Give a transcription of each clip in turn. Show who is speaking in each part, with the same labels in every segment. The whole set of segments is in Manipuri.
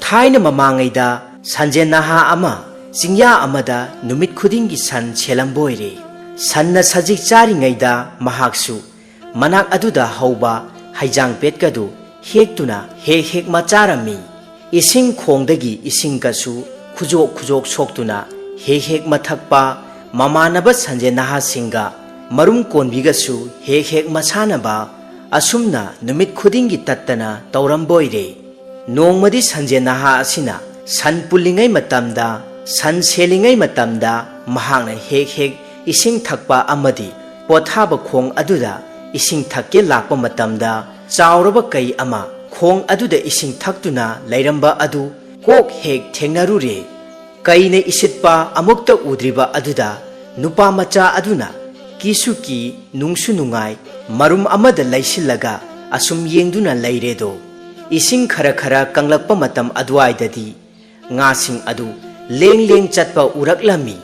Speaker 1: Thaina mamangayda sanjen naha ama chingya amada numit khudingi san chelamboire. Sanna sajik charingayda mahaksu manak aduda hauba haijang petkadu hektuna hek macharami. Ising khongdagi ising kasu khujok soktuna hek mathakpa mamanaba sanjen naha singa marum konbigasu hek masanaba asumna numit khudingi tattana tauramboire. Nongmadi sanjen naha asina san pulingay matamda san selingay matamda mahangna hek ising thakpa amadi pothaba khong aduda ising thakke lakpa matamda chauraba kai ama khong aduda ising thaktuna lairamba adu kok hek thengnarure. Kaine isitpa amukta udriba aduda nupa macha aduna kisuki nungsu nungai marum amada laisilaga asum yengduna lairedo. Ising khara kanglakpa matam adwaidadi ngasing adu leng chatpa uraklami.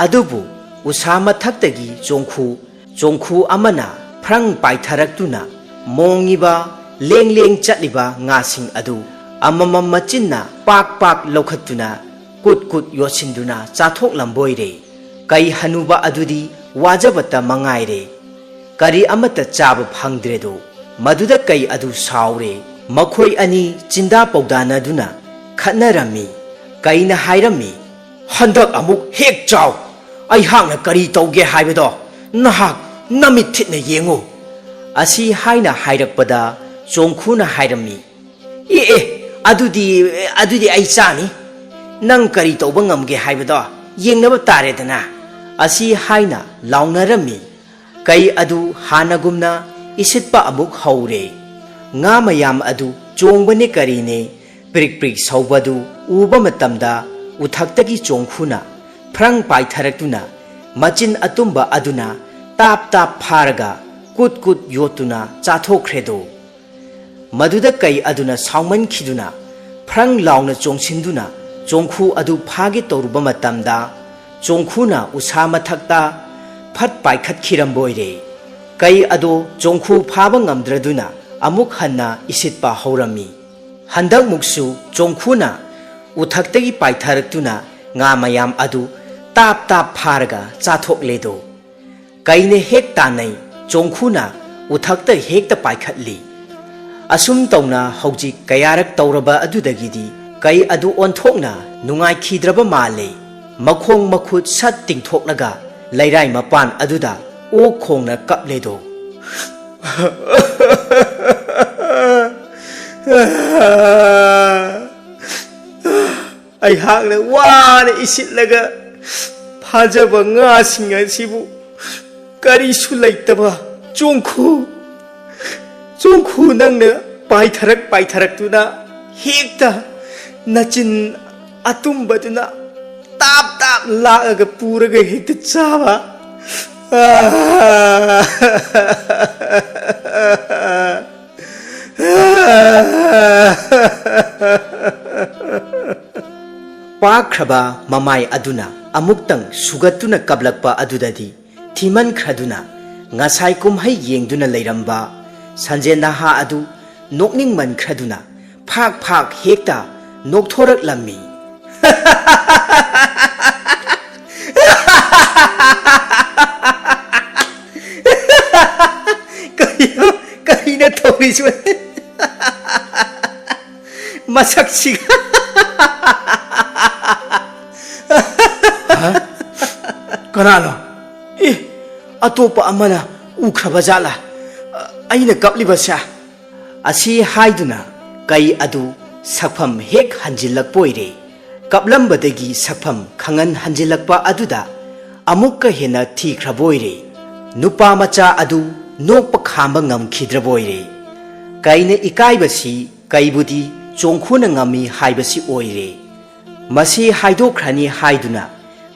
Speaker 1: Adubu usama thaktagi jongkhu amana phrang paitharaktuna mongiba leng chatliba ngasing adu amamam machinna pak lokhatuna kut yosinduna chathok lamboire. Kai hanuba adudi wajabata mangaire. Kari amata chaba phangdredo maduda kai adu saure. Makhoi ani chinda pawdana duna khatnarami. Kaina hairami handak amuk hek chaw ai hangna kari tawge haibado nahak namit thitna yengo. Asi haina hairakpada chongkhuna hairami adudi ai chani nang kari tawba ngamge haibado yengnaba taredana. Asi haina launarami. Kai adu hanagumna isitpa amuk haure. Nga mayam adu chongbane karine prik saubadu uba matamda uthaktagi chongkhuna phrang paitharaktuna machin atumba aduna tap pharaga kut yotuna chathokredo. Maduda kai aduna sauman khiduna phrang launa chongsinduna chongkhu adu phage toruba matamda chongkhuna usama thakta phat paikhat khiramboire. Kai ado chongkhu phaba ngamdraduna amuk hanna isitpa haurami. Handak muksu chongkhuna uthaktagi paitharaktuna nga mayam adu tap pharaga chathokledo. Kaine hek tanai chongkhuna uthakta hekta paikhatli. Asum tawna hauji kayarak tawraba adudagidi kai adu onthokna nungai khidraba male. Makhong makhut sat tingthoklaga lairai mapan aduda o khongna kapledo. Ai hakna wana isitlaga phajaba nga singa sibu kari su laitaba chongkhu nangna paitharak tuna hekta nachin atumbaduna tap laaga puraga hekta chaba. Pakraba mamai aduna amuktang sugatuna kablakpa adudadi thiman khraduna ngasai kumhai yengduna leiramba sanjen naha adu nokning man khraduna phak hekta nokthorak lammi. Kaina tawis masaksiga Kanalo atopa amana ukhraba jala aina kaplibasa. Asi haiduna kai adu sakpham hek hanjilakpoire. Kaplambadagi sakpham khangan hanjilakpa aduda amukka hena thikhraboire. Nupa macha adu nokpa khamba ngamkhidraboire. Kaina ikaibasi kaibudi chongkhuna ngami haibasi oire. Masi haidokhrani haiduna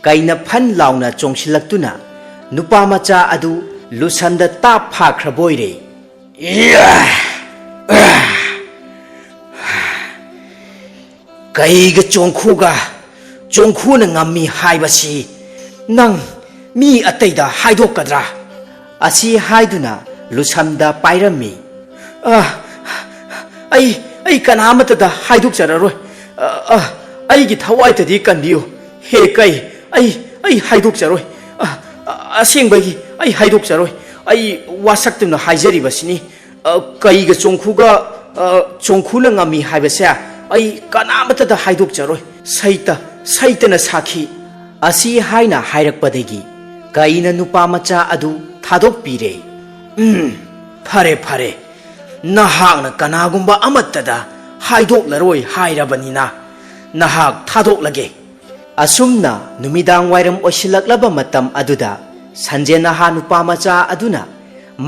Speaker 1: kaina phan launa chongsilaktuna nupa macha adu lusanda tap phakhraboire. Kaiga chongkhuna ngami haibasi nang mi ataida haidokadra. Asi haiduna lusamda pairami. Ai kanamatada haidok jararoi ꯑꯩꯒꯤ ꯊꯋꯥꯏꯇꯗꯤ ꯀꯟꯕꯤꯌꯨ ꯍꯦ ꯀꯩ ꯑꯩ ꯍꯥꯏꯗꯣꯛꯆꯔꯣꯏ ꯑꯁꯦꯡꯕꯒꯤ ꯑꯩ ꯍꯥꯏꯗꯣꯛꯆꯔꯣꯏ ꯑꯩ ꯋꯥꯁꯛꯇꯨꯅ ꯍꯥꯏꯖꯔꯤꯕꯁꯤꯅꯤ ꯀꯩꯒ ꯆꯣꯡꯈꯨꯅ ꯉꯝꯃꯤ ꯍꯥꯏꯕꯁꯦ ꯑꯩ ꯀꯅꯥꯃꯠꯇꯗ ꯍꯥꯏꯗꯣꯛꯆꯔꯣꯏ ꯁꯩꯇꯅ ꯁꯥꯈꯤ ꯑꯁꯤ ꯍꯥꯏꯅ ꯍꯥꯏꯔꯛꯄꯗꯒꯤ ꯀꯩꯅ ꯅꯨꯄꯥ ꯃꯆꯥ ꯑꯗꯨ ꯊꯥꯗꯣꯛꯄꯤꯔꯦ ꯐꯔꯦ ꯐꯔꯦ ꯅꯍꯥꯛꯅ ꯀꯅꯥꯒꯨꯝꯕ ꯑꯃꯠꯇꯗ ꯍꯥꯏꯗꯣꯛꯂꯔꯣꯏ ꯍꯥꯏꯔꯕꯅꯤꯅ ꯅꯍꯥꯛ ꯊꯥꯗꯣꯛꯂꯒꯦ ꯑꯁꯨꯝꯅ ꯅꯨꯃꯤꯗꯥꯡ ꯋꯥꯏꯔꯝ ꯑꯣꯏꯁꯤꯜꯂꯛꯂꯕ ꯃꯇꯝ ꯑꯗꯨꯗ ꯁꯟꯖꯦꯅꯍꯥ ꯅꯨꯄꯥ ꯃꯆꯥ ꯑꯗꯨꯅ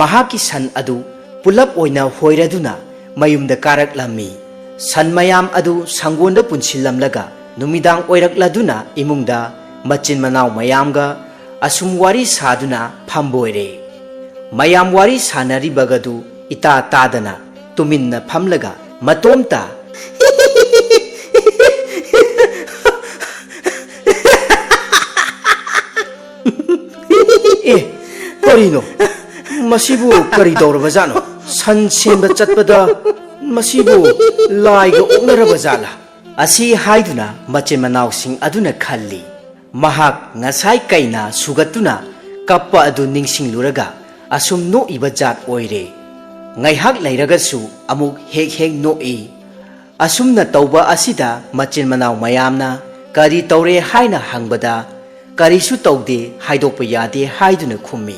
Speaker 1: ꯃꯍꯥꯛꯀꯤ ꯁꯟ ꯑꯗꯨ ꯄꯨꯂꯞ ꯑꯣꯏꯅ ꯍꯣꯏꯔꯗꯨꯅ ꯃꯌꯨꯝꯗ ꯀꯥꯔꯛꯂꯝꯃꯤ ꯁꯟ ꯃꯌꯥꯝ ꯑꯗꯨ ꯁꯪꯒꯣꯟꯗ ꯄꯨꯟꯁꯤꯜꯂꯝꯂꯒ ꯅꯨꯃꯤꯗꯥꯡ ꯑꯣꯏꯔꯛꯂꯗꯨꯅ ꯏꯃꯨꯡꯗ ꯃꯆꯤꯟ ꯃꯅꯥꯎ ꯃꯌꯥꯝꯒ ꯑꯁꯨꯝ ꯋꯥꯔꯤ ꯁꯥꯗꯨꯅ ꯐꯝꯕꯣꯏꯔꯦ ꯃꯌꯥꯝ ꯋꯥꯔꯤ ꯁꯥꯅꯔꯤꯕꯒꯗꯨ ꯏꯇꯥ ꯇꯥꯗꯅ ꯇꯨꯃꯤꯟꯅ ꯐꯝꯂꯒ ꯃꯇꯣꯝꯇ ꯀꯔꯤꯅꯣ ꯃꯁꯤꯕꯨ ꯀꯔꯤ ꯇꯧꯔꯕꯖꯥꯠꯅꯣ ꯁꯟ ꯁꯦꯟꯕ ꯆꯠꯄꯗ ꯃꯁꯤꯕꯨ ꯂꯥꯏꯒ ꯑꯣꯛꯅꯔꯕ ꯖꯥꯠꯂꯥ ꯑꯁꯤ ꯍꯥꯏꯗꯨꯅ ꯃꯆꯤꯟ ꯃꯅꯥꯎꯁꯤꯡ ꯑꯗꯨꯅ ꯈꯜꯂꯤ ꯃꯍꯥꯛ ꯉꯁꯥꯏ ꯀꯩꯅ ꯁꯨꯒꯠꯇꯨꯅ ꯀꯞꯄ ꯑꯗꯨ ꯅꯤꯡꯁꯤꯡꯂꯨꯔꯒ ꯑꯁꯨꯝ ꯅꯣꯛꯏꯕ ꯖꯥꯠ ꯑꯣꯏꯔꯦ ꯉꯥꯏꯍꯥꯛ ꯂꯩꯔꯒꯁꯨ ꯑꯃꯨꯛ ꯍꯦꯛ ꯅꯣꯛꯏ ꯑꯁꯨꯝꯅ ꯇꯧꯕ ꯑꯁꯤꯗ ꯃꯆꯤꯟ ꯃꯅꯥꯎ ꯃꯌꯥꯝꯅ ꯀꯔꯤ ꯇꯧꯔꯦ ꯍꯥꯏꯅ ꯍꯪꯕꯗ ꯀꯔꯤꯁꯨ ꯇꯧꯗꯦ ꯍꯥꯏꯗꯣꯛꯄ ꯌꯥꯗꯦ ꯍꯥꯏꯗꯨꯅ ꯈꯨꯝꯃꯤ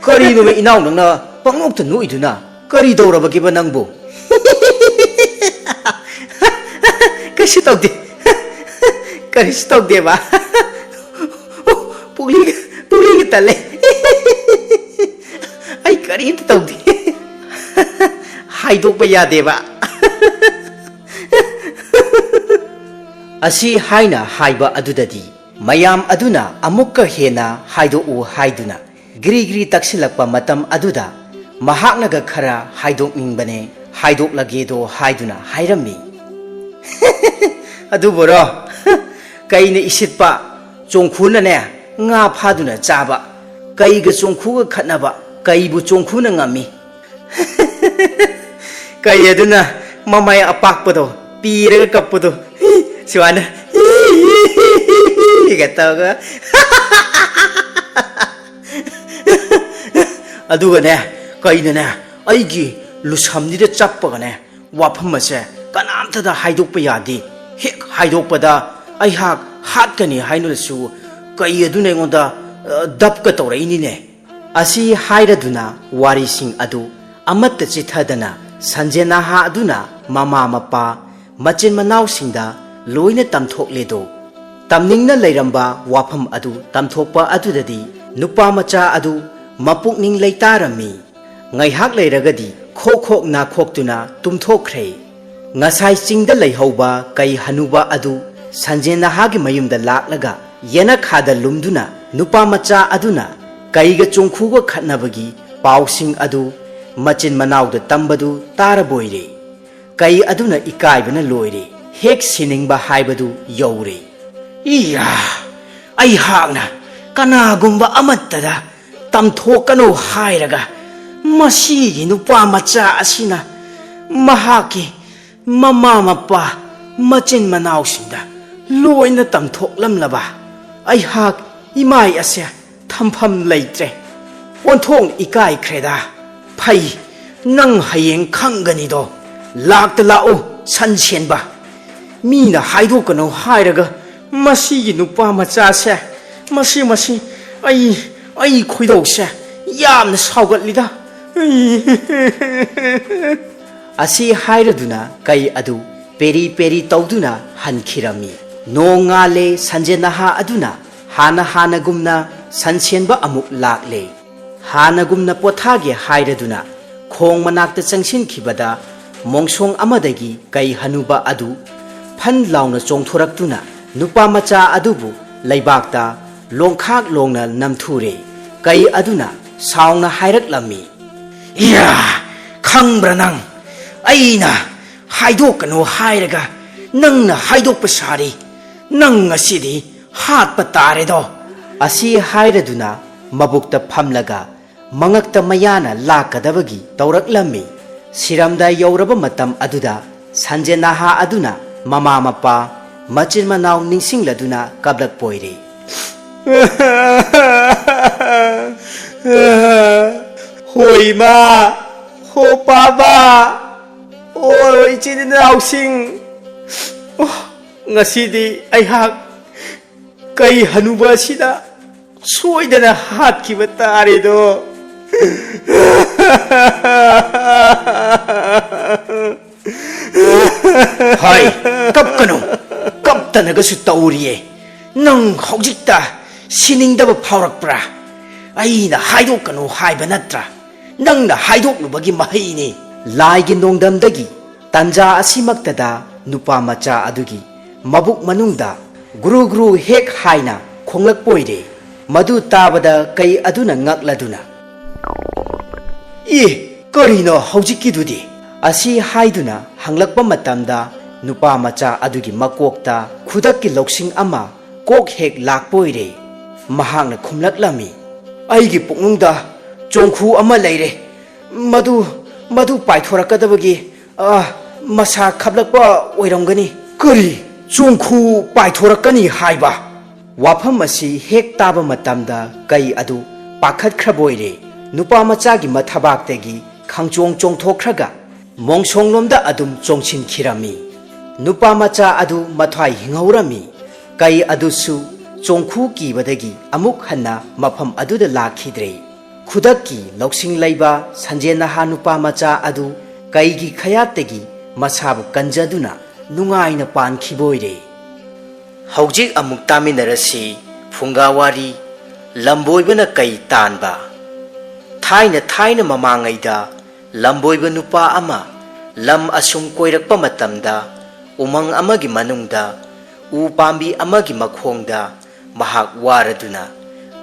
Speaker 1: ꯀꯔꯤꯅꯣ ꯏꯅꯥꯎ ꯅꯪꯅ ꯄꯪꯅꯣꯛꯇ ꯅꯣꯛꯏꯗꯨꯅ ꯀꯔꯤ ꯇꯧꯔꯕꯒꯦꯕ ꯅꯪꯕꯨ ꯀꯩꯁꯨ ꯇꯧꯗꯦ ꯀꯔꯤꯁꯨ ꯇꯧꯗꯦꯕ ꯄꯨꯛꯂꯤꯒ ꯇꯜꯂꯦ ꯑꯩ ꯀꯔꯤꯝꯇ ꯇꯧꯗꯦ ꯍꯥꯏꯗꯣꯛꯄ ꯌꯥꯗꯦꯕ ꯑꯁꯤ ꯍꯥꯏꯅ ꯍꯥꯏꯕ ꯑꯗꯨꯗꯗꯤ ꯃꯌꯥꯝ ꯑꯗꯨꯅ ꯑꯃꯨꯛꯀ ꯍꯦꯟꯅ ꯍꯥꯏꯗꯣꯛꯎ ꯍꯥꯏꯗꯨꯅ ꯒ꯭ꯔꯤ ꯇꯛꯁꯤꯜꯂꯛꯄ ꯃꯇꯝ ꯑꯗꯨꯗ ꯃꯍꯥꯛꯅꯒ ꯈꯔ ꯍꯥꯏꯗꯣꯛꯅꯤꯡꯕꯅꯦ ꯍꯥꯏꯗꯣꯛꯂꯒꯦꯗꯣ ꯍꯥꯏꯗꯨꯅ ꯍꯥꯏꯔꯝꯃꯤ ꯑꯗꯨꯕꯨꯔꯣ ꯀꯩꯅ ꯏꯁꯤꯠꯄ ꯆꯣꯡꯈꯨꯅꯅꯦ ꯉꯥ ꯐꯥꯗꯨꯅ ꯆꯥꯕ ꯀꯩꯒ ꯆꯣꯡꯈꯨꯒ ꯈꯠꯅꯕ ꯀꯩꯕꯨ ꯆꯣꯡꯈꯨꯅ ꯉꯝꯃꯤ ꯀꯩ ꯑꯗꯨꯅ ꯃꯃꯥꯏ ꯑꯄꯥꯛꯄꯗꯣ ꯄꯤꯔꯒ ꯀꯞꯄꯗꯣ ꯁꯨꯃꯥꯏꯅ ꯇꯧꯔꯒ ꯑꯗꯨꯒꯅꯦ ꯀꯩꯅꯅꯦ ꯑꯩꯒꯤ ꯂꯨꯁꯝꯅꯤꯗ ꯆꯞꯄꯒꯅꯦ ꯋꯥꯐꯝ ꯑꯁꯦ ꯀꯅꯥꯝꯇꯗ ꯍꯥꯏꯗꯣꯛꯄ ꯌꯥꯗꯦ ꯍꯦꯛ ꯍꯥꯏꯗꯣꯛꯄꯗ ꯑꯩꯍꯥꯛ ꯍꯥꯠꯀꯅꯤ ꯍꯥꯏꯅꯁꯨ ꯀꯩ ꯑꯗꯨꯅ ꯑꯩꯉꯣꯟꯗ ꯗꯞꯀ ꯇꯧꯔꯛꯏꯅꯤꯅꯦ ꯑꯁꯤ ꯍꯥꯏꯔꯗꯨꯅ ꯋꯥꯔꯤꯁꯤꯡ ꯑꯗꯨ ꯑꯃꯠꯇ ꯆꯤꯊꯗꯅ ꯁꯟꯖꯦꯅꯍꯥ ꯑꯗꯨꯅ ꯃꯃꯥ ꯃꯄꯥ ꯃꯆꯤꯟ ꯃꯅꯥꯎꯁꯤꯡꯗ ꯂꯣꯏꯅ ꯇꯝꯊꯣꯛꯂꯦꯗꯣ ꯇꯝꯅꯤꯡꯅ ꯂꯩꯔꯝꯕ ꯋꯥꯐꯝ ꯑꯗꯨ ꯇꯝꯊꯣꯛꯄ ꯑꯗꯨꯗꯗꯤ ꯅꯨꯄꯥ ꯃꯆꯥ ꯑꯗꯨ ꯃꯄꯨꯛꯅꯤꯡ ꯂꯩꯇꯥꯔꯝꯃꯤ ꯉꯥꯏꯍꯥꯛ ꯂꯩꯔꯒꯗꯤ ꯈꯣꯛ ꯅꯥꯈꯣꯛꯇꯨꯅ ꯇꯨꯝꯊꯣꯛꯈ꯭ꯔꯦ ꯉꯁꯥꯏ ꯆꯤꯡꯗ ꯂꯩꯍꯧꯕ ꯀꯩ ꯍꯅꯨꯕ ꯑꯗꯨ ꯁꯟꯖꯦꯅꯍꯥꯒꯤ ꯃꯌꯨꯝꯗ ꯂꯥꯛꯂꯒ ꯌꯦꯅꯈꯥꯗ ꯂꯨꯝꯗꯨꯅ ꯅꯨꯄꯥ ꯃꯆꯥ ꯑꯗꯨꯅ ꯀꯩꯒ ꯆꯣꯡꯈꯨꯒ ꯈꯠꯅꯕꯒꯤ ꯄꯥꯎꯁꯤꯡ ꯑꯗꯨ ꯃꯆꯤन मनाउद तंबदु तारबोइरे कई अदुना इकाइबना लोइरे हेक सिनिंगबा हाइबदु यौरे इया आई हागना कनागुंबा अमत्तदा तमथोकनो हाइरगा मसीगी नुपा मचा असिना महाकी ममा मप्पा मचिन मनाउसिंदा लोइना तमथोकलमलबा आई हाग इमाई असे थमफम लैत्रे ओंथोंग इकाई ख्रेदा फै नंग हयेंग खंगनिदो लाक्ता लाओ सनसेनबा मीना हाइदोकनो हाइरगा मसीगी नुपा मचासे मसी आई खोइदौसे यामना साउगतलिदा असी हाइरदुना कई अदु पेरी पेरी तौदुना हनखिरमी नोंगाले संजेनहा अदुना हाना गुमना सनसेनबा अमुक लाक्ले हानगुमना पोथागे हाइरदुना खोंग मनाक्ता चंगसिनखिबदा मोंगसोंग अमदगी कई हनुबा अदु फन लाउना चोंगथोरक्तुना नुपा मचा अदुबु लैबाक्ता लोंखाक लोंगना नमथुरे कई अदुना साउना हाइरक्लमी इया खंग्ब्रा नंग अइना हाइदोकनो हाइरगा नंगना हाइदोकपा सारी नंग असिदी हातपा तारेदो असी हाइरदुना मबुक्ता फमलगा मंगक्ता मयाना लाकदबगी तौरक्लमी Siramda yauraba matam aduda Sanjen naha aduna mama mapa machin manau ningsingladuna kablak poire. Hoi ma, ho paba, oi chin nausing. Ngasidi aihak kai hanuba sida soidana hatkiba tare do. Hai, kapkanu, kaptanagasu tauriye. Nang hojikta siningdaba phaurakpra. Aina haidokanu haiba natra. Nangna haidoknubagi mahayini. Laigi nongdamdagi tanja asimaktada nupa macha adugi mabuk manungda guru guru hek haina khonglak poire. Madu tabada kai aduna ngakladuna. Karino hojikidudi asi haiduna hanglakpa matamda nupa macha adugi makokta khudakki loksing ama kok hek lakpoire. Mahakna khumlaklami. Aigi puknungda chongkhu ama leire. Madu paithorakadabagi masa khablakpa oiramgani. Kari chongkhu paithorakani haiba. Wafam asi hek taba matamda kai adu pakhatkhraboire. Nupa machagi mathabaktagi khangchong chongthokraga mongsonglomda adum chongchin khirami. Nupa macha adu mathwai hingaurami. Kai adusu chongkhu kibadagi amuk hanna mafam aduda lakhidre. Khudakki loksing laiba Sanjen naha nupa macha adu kaigi khayatagi masabu kanjaduna nungaina pankhiboire. Hojik amuk taminarasi phungawari lamboibana kai tanba. Thaina mamangaida lamboiba nupa ama lam asum koirakpa matamda umang amagi manungda u pambi amagi makhongda mahak waraduna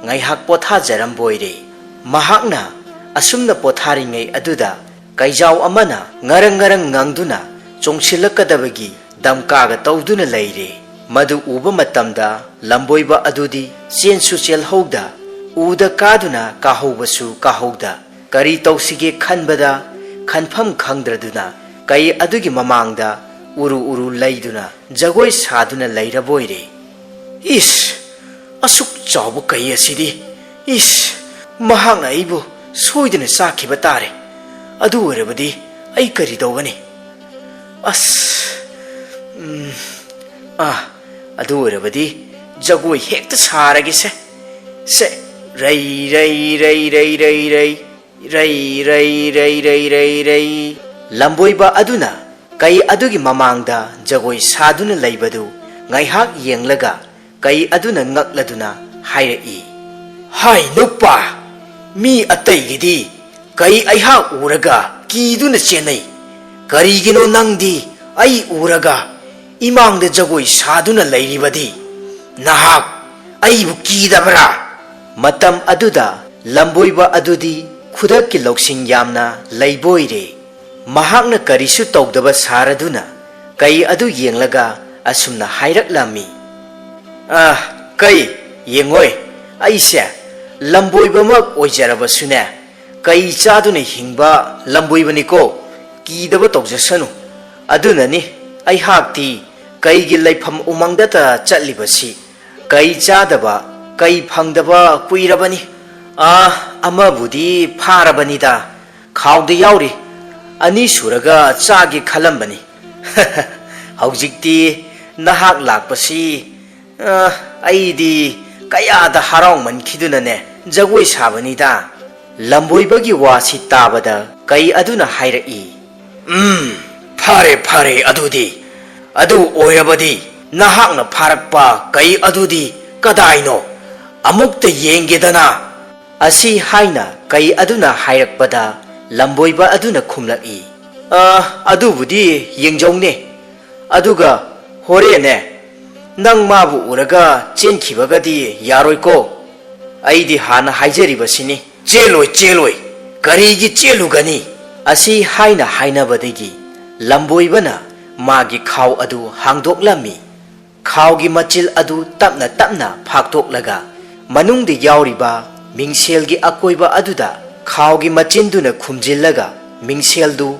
Speaker 1: ngaihak pothajaramboire. Mahakna asumna potharingai aduda kaijau amana ngarang ngangduna chongsilakadabagi damkaga tawduna leire. Madu uba matamda lamboiba adudi chensu chelhouda uda kaduna kahoubasu kahouda kari tawsige khanbada khanfam khangdraduna kai adugi mamangda uru leiduna jagoi saduna leiraboire. Asuk chawbu kai asidi mahang aibu soidana sakhiba tare. Adu oirabadi ai kari dogani. Adu oirabadi jagoi hekta saragi se rai lamboiba aduna kai adugi mamangda jagoi saduna leibadu ngaihak yenglaga kai aduna ngakladuna hairei. Hai nupa mi ataigidi kai aiha uraga kiduna chenai. Karigino nangdi ai uraga imangda jagoi saduna leiribadi nahak aibu kidabra. Matam aduda lamboiba adudi khudakki loksing yamna leiboire. Mahakna karisu tawdaba saraduna kai adu yenglaga asumna hairaklammi. Kai yengoi aise lamboibamak oijarabasune kai chaduna hingba lamboibaniko kidaba tawjasanu. Adunani ai hakti kaigi leifam umangdata chatlibasi kai chadaba kai phangdaba kuirabani. Amabudi pharabanida khawda yauri ani suraga chagi khalambani. Haujikti nahak lakpasi aidi kayada harong mankhidunane jagoi sabanida. Lamboibagi wasi tabada kai aduna hairei. Phare adudi adu oirabadi nahakna pharakpa kai adudi kadaino amukta yengedana. Asi haina kai aduna hairakpada lamboiba aduna khumlaki. Adubudi yengjongne aduga horene nang mabu uraga chenkhibagadi yaroiko. Aidi hana haijaribasini cheloi karigi chelugani. Asi haina hainabadagi lamboibana magi khaw adu hangdoklami. Khawgi machil adu tapna phaktoklaga manungdi yauriba mingselgi akoiba aduda khawgi machinduna khumjillaga mingseldu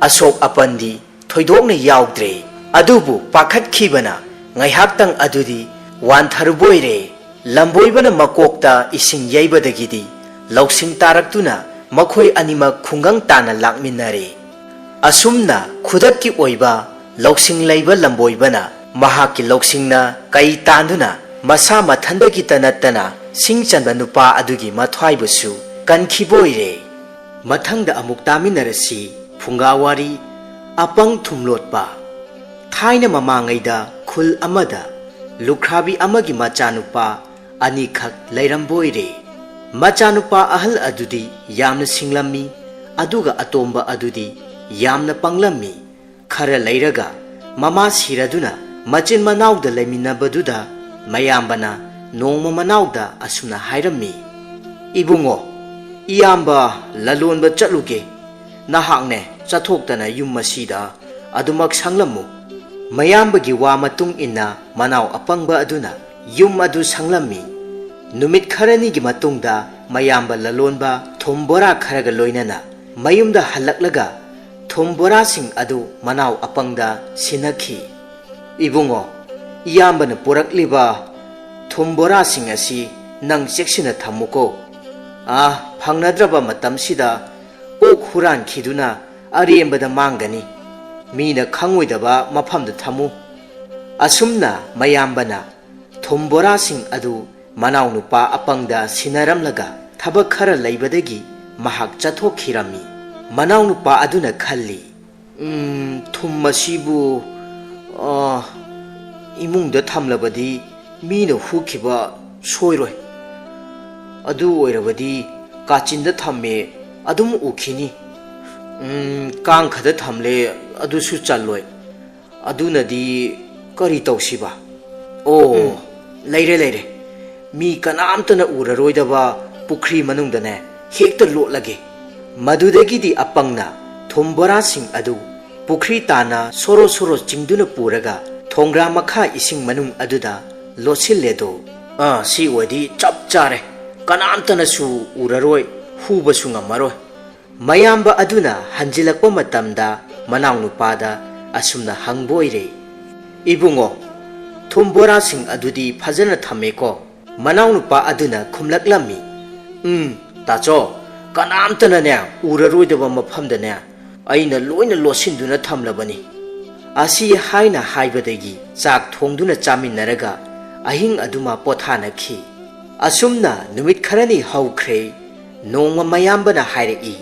Speaker 1: ꯑꯁꯣꯛ ꯑꯄꯟꯗꯤ ꯊꯣꯏꯗꯣꯛꯅ ꯌꯥꯎꯗ꯭ꯔꯦ ꯑꯗꯨꯕꯨ ꯄꯥꯈꯠꯈꯤꯕꯅ ꯉꯥꯏꯍꯥꯛꯇꯪ ꯑꯗꯨꯗꯤ ꯋꯥꯟꯊꯔꯨꯕꯣꯏꯔꯦ ꯂꯝꯕꯣꯏꯕꯅ ꯃꯀꯣꯛꯇ ꯏꯁꯤꯡ ꯌꯩꯕꯗꯒꯤꯗꯤ ꯂꯧꯁꯤꯡ ꯇꯥꯔꯛꯇꯨꯅ ꯃꯈꯣꯏ ꯑꯅꯤꯃꯛ ꯈꯨꯡꯒꯪ ꯇꯥꯟꯅ ꯂꯥꯛꯃꯤꯟꯅꯔꯦ ꯑꯁꯨꯝꯅ ꯈꯨꯗꯛꯀꯤ ꯑꯣꯏꯕ ꯂꯧꯁꯤꯡ ꯂꯩꯕ ꯂꯝꯕꯣꯏꯕꯅ ꯃꯍꯥꯛꯀꯤ ꯂꯧꯁꯤꯡꯅ ꯀꯩ ꯇꯥꯟꯗꯨꯅ ꯃꯁꯥ ꯃꯊꯟꯗꯒꯤꯇ ꯅꯠꯇꯅ ꯁꯤꯡ ꯆꯟꯕ ꯅꯨꯄꯥ ꯑꯗꯨꯒꯤ ꯃꯊ꯭ꯋꯥꯏꯕꯨꯁꯨ ꯀꯟꯈꯤꯕꯣꯏꯔꯦ ꯃꯊꯪꯗ ꯑꯃꯨꯛ ꯇꯥꯃꯤꯟꯅꯔꯁꯤ ꯐꯨꯡꯒꯥꯋꯥꯔꯤ ꯑꯄꯪ ꯊꯨꯝꯂꯣꯠꯄ ꯊꯥꯏꯅ ꯃꯃꯥꯡꯉꯩꯗ ꯈꯨꯜ ꯑꯃꯗ ꯂꯨꯈ꯭ꯔꯥꯕꯤ ꯑꯃꯒꯤ ꯃꯆꯥꯅꯨꯄꯥ ꯑꯅꯤꯈꯛ ꯂꯩꯔꯝꯕꯣꯏꯔꯦ ꯃꯆꯥꯅꯨꯄꯥ ꯑꯍꯜ ꯑꯗꯨꯗꯤ ꯌꯥꯝꯅ ꯁꯤꯡꯂꯝꯃꯤ ꯑꯗꯨꯒ ꯑꯇꯣꯝꯕ ꯑꯗꯨꯗꯤ ꯌꯥꯝꯅ ꯄꯪꯂꯝꯃꯤ ꯈꯔ ꯂꯩꯔꯒ ꯃꯃꯥ ꯁꯤꯔꯗꯨꯅ ꯃꯆꯤꯟ ꯃꯅꯥꯎꯗ ꯂꯩꯃꯤꯟꯅꯕꯗꯨꯗ ꯃꯌꯥꯝꯕꯅ ꯅꯣꯡꯃ ꯃꯅꯥꯎꯗ ꯑꯁꯨꯝꯅ ꯍꯥꯏꯔꯝꯃꯤ ꯏꯕꯨꯡꯉꯣ ꯏꯌꯥꯝꯕ ꯂꯂꯣꯟꯕ ꯆꯠꯂꯨꯒꯦ ꯅꯍꯥꯛꯅꯦ ꯆꯠꯊꯣꯛꯇꯅ ꯌꯨꯝ ꯑꯁꯤꯗ ꯑꯗꯨꯃꯛ ꯁꯪꯂꯝꯃꯨ ꯃꯌꯥꯝꯕꯒꯤ ꯋꯥ ꯃꯇꯨꯡ ꯏꯟꯅ ꯃꯅꯥꯎ ꯑꯄꯪꯕ ꯑꯗꯨꯅ ꯌꯨꯝ ꯑꯗꯨ ꯁꯪꯂꯝꯃꯤ ꯅꯨꯃꯤꯠ ꯈꯔꯅꯤꯒꯤ ꯃꯇꯨꯡꯗ ꯃꯌꯥꯝꯕ ꯂꯂꯣꯟꯕ ꯊꯨꯝ ꯕꯣꯔꯥ ꯈꯔꯒ ꯂꯣꯏꯅꯅ ꯃꯌꯨꯝꯗ ꯍꯜꯂꯛꯂꯒ ꯊꯨꯝ ꯕꯣꯔꯥꯁꯤꯡ ꯑꯗꯨ ꯃꯅꯥꯎ ꯑꯄꯪꯗ ꯁꯤꯟꯅꯈꯤ ꯏꯕꯨꯡꯉꯣ ꯏꯌꯥꯝꯕꯅ ꯄꯨꯔꯛꯂꯤꯕ ꯊꯨꯝ ꯕꯣꯔꯥꯁꯤꯡ ꯑꯁꯤ ꯅꯪ ꯆꯦꯛꯁꯤꯟꯅ ꯊꯝꯃꯨꯀꯣ ꯐꯪꯅꯗ꯭ꯔꯕ ꯃꯇꯝꯁꯤꯗ ꯑꯣꯛ ꯍꯨꯔꯥꯟꯈꯤꯗꯨꯅ ꯑꯔꯦꯝꯕꯗ ꯃꯥꯡꯒꯅꯤ ꯃꯤꯅ ꯈꯪꯉꯣꯏꯗꯕ ꯃꯐꯝꯗ ꯊꯝꯃꯨ ꯑꯁꯨꯝꯅ ꯃꯌꯥꯝꯕꯅ ꯊꯨꯝ ꯕꯣꯔꯥꯁꯤꯡ ꯑꯗꯨ ꯃꯅꯥꯎꯅꯨꯄꯥ ꯑꯄꯪꯗ ꯁꯤꯟꯅꯔꯝꯂꯒ ꯊꯕꯛ ꯈꯔ ꯂꯩꯕꯗꯒꯤ ꯃꯍꯥꯛ ꯆꯠꯊꯣꯛꯈꯤꯔꯝꯃꯤ ꯃꯅꯥꯎꯅꯨꯄꯥ ꯑꯗꯨꯅ ꯈꯜꯂꯤ ꯊꯨꯝ ꯑꯁꯤꯕꯨ ꯏꯃꯨꯡꯗ ꯊꯝꯂꯕꯗꯤ ꯃꯤꯅ ꯍꯨꯈꯤꯕ ꯁꯣꯏꯔꯣꯏ ꯑꯗꯨ ꯑꯣꯏꯔꯕꯗꯤ ꯀꯥꯆꯤꯟꯗ ꯊꯝꯃꯦ ꯑꯗꯨꯝ ꯎꯈꯤꯅꯤ ꯀꯥꯡꯈꯗ ꯊꯝꯂꯦ ꯑꯗꯨꯁꯨ ꯆꯜꯂꯣꯏ ꯑꯗꯨꯅꯗꯤ ꯀꯔꯤ ꯇꯧꯁꯤꯕ ꯂꯩꯔꯦ ꯃꯤ ꯀꯅꯥꯝꯇꯅ ꯎꯔꯔꯣꯏꯗꯕ ꯄꯨꯈ꯭ꯔꯤ ꯃꯅꯨꯡꯗꯅꯦ ꯍꯦꯛꯇ ꯂꯣꯠꯂꯒꯦ ꯃꯗꯨꯗꯒꯤꯗꯤ ꯑꯄꯪꯅ ꯊꯨꯝ ꯕꯣꯔꯥꯁꯤꯡ ꯑꯗꯨ ꯄꯨꯈ꯭ꯔꯤ ꯇꯥꯅ ꯁꯣꯔꯣ ꯁꯣꯔꯣ ꯆꯤꯡꯗꯨꯅ ꯄꯨꯔꯒ ꯊꯣꯡꯒ꯭ꯔꯥ ꯃꯈꯥ ꯏꯁꯤꯡ ꯃꯅꯨꯡ ꯑꯗꯨꯗ ꯂꯣꯠꯁꯤꯜꯂꯦꯗꯣ ꯁꯤ ꯑꯣꯏꯗꯤ ꯆꯞ ꯆꯥꯔꯦ ꯀꯅꯥꯝꯇꯅꯁꯨ ꯎꯔꯔꯣꯏ ꯍꯨꯕꯁꯨ ꯉꯝꯃꯔꯣꯏ ꯃꯌꯥꯝꯕ ꯑꯗꯨꯅ ꯍꯟꯖꯤꯜꯂꯛꯄ ꯃꯇꯝꯗ ꯃꯅꯥꯎꯅꯨꯄꯥꯗ ꯑꯁꯨꯝꯅ ꯍꯪꯕꯣꯏꯔꯦ ꯏꯕꯨꯡꯉꯣ ꯊꯨꯝ ꯕꯣꯔꯥꯁꯤꯡ ꯑꯗꯨꯗꯤ ꯐꯖꯅ ꯊꯝꯃꯦꯀꯣ ꯃꯅꯥꯎꯅꯨꯄꯥ ꯑꯗꯨꯅ ꯈꯨꯝꯂꯛꯂꯝꯃꯤ ꯇꯥꯆꯣ ꯀꯅꯥꯝꯇꯅꯅꯦ ꯎꯔꯔꯣꯏꯗꯕ ꯃꯐꯝꯗꯅꯦ ꯑꯩꯅ ꯂꯣꯏꯅ ꯂꯣꯠꯁꯤꯟꯗꯨꯅ ꯊꯝꯂꯕꯅꯤ ꯑꯁꯤ ꯍꯥꯏꯅ ꯍꯥꯏꯕꯗꯒꯤ ꯆꯥꯛ ꯊꯣꯡꯗꯨꯅ ꯆꯥꯃꯤꯟꯅꯔꯒ ꯑꯍꯤꯡ ꯑꯗꯨꯃ ꯄꯣꯊꯥꯅꯈꯤ ꯑꯁꯨꯝꯅ ꯅꯨꯃꯤꯠ ꯈꯔꯅꯤ ꯍꯧꯈ꯭ꯔꯦ ꯅꯣꯡꯃ ꯃꯌꯥꯝꯕꯅ ꯍꯥꯏꯔꯛꯏ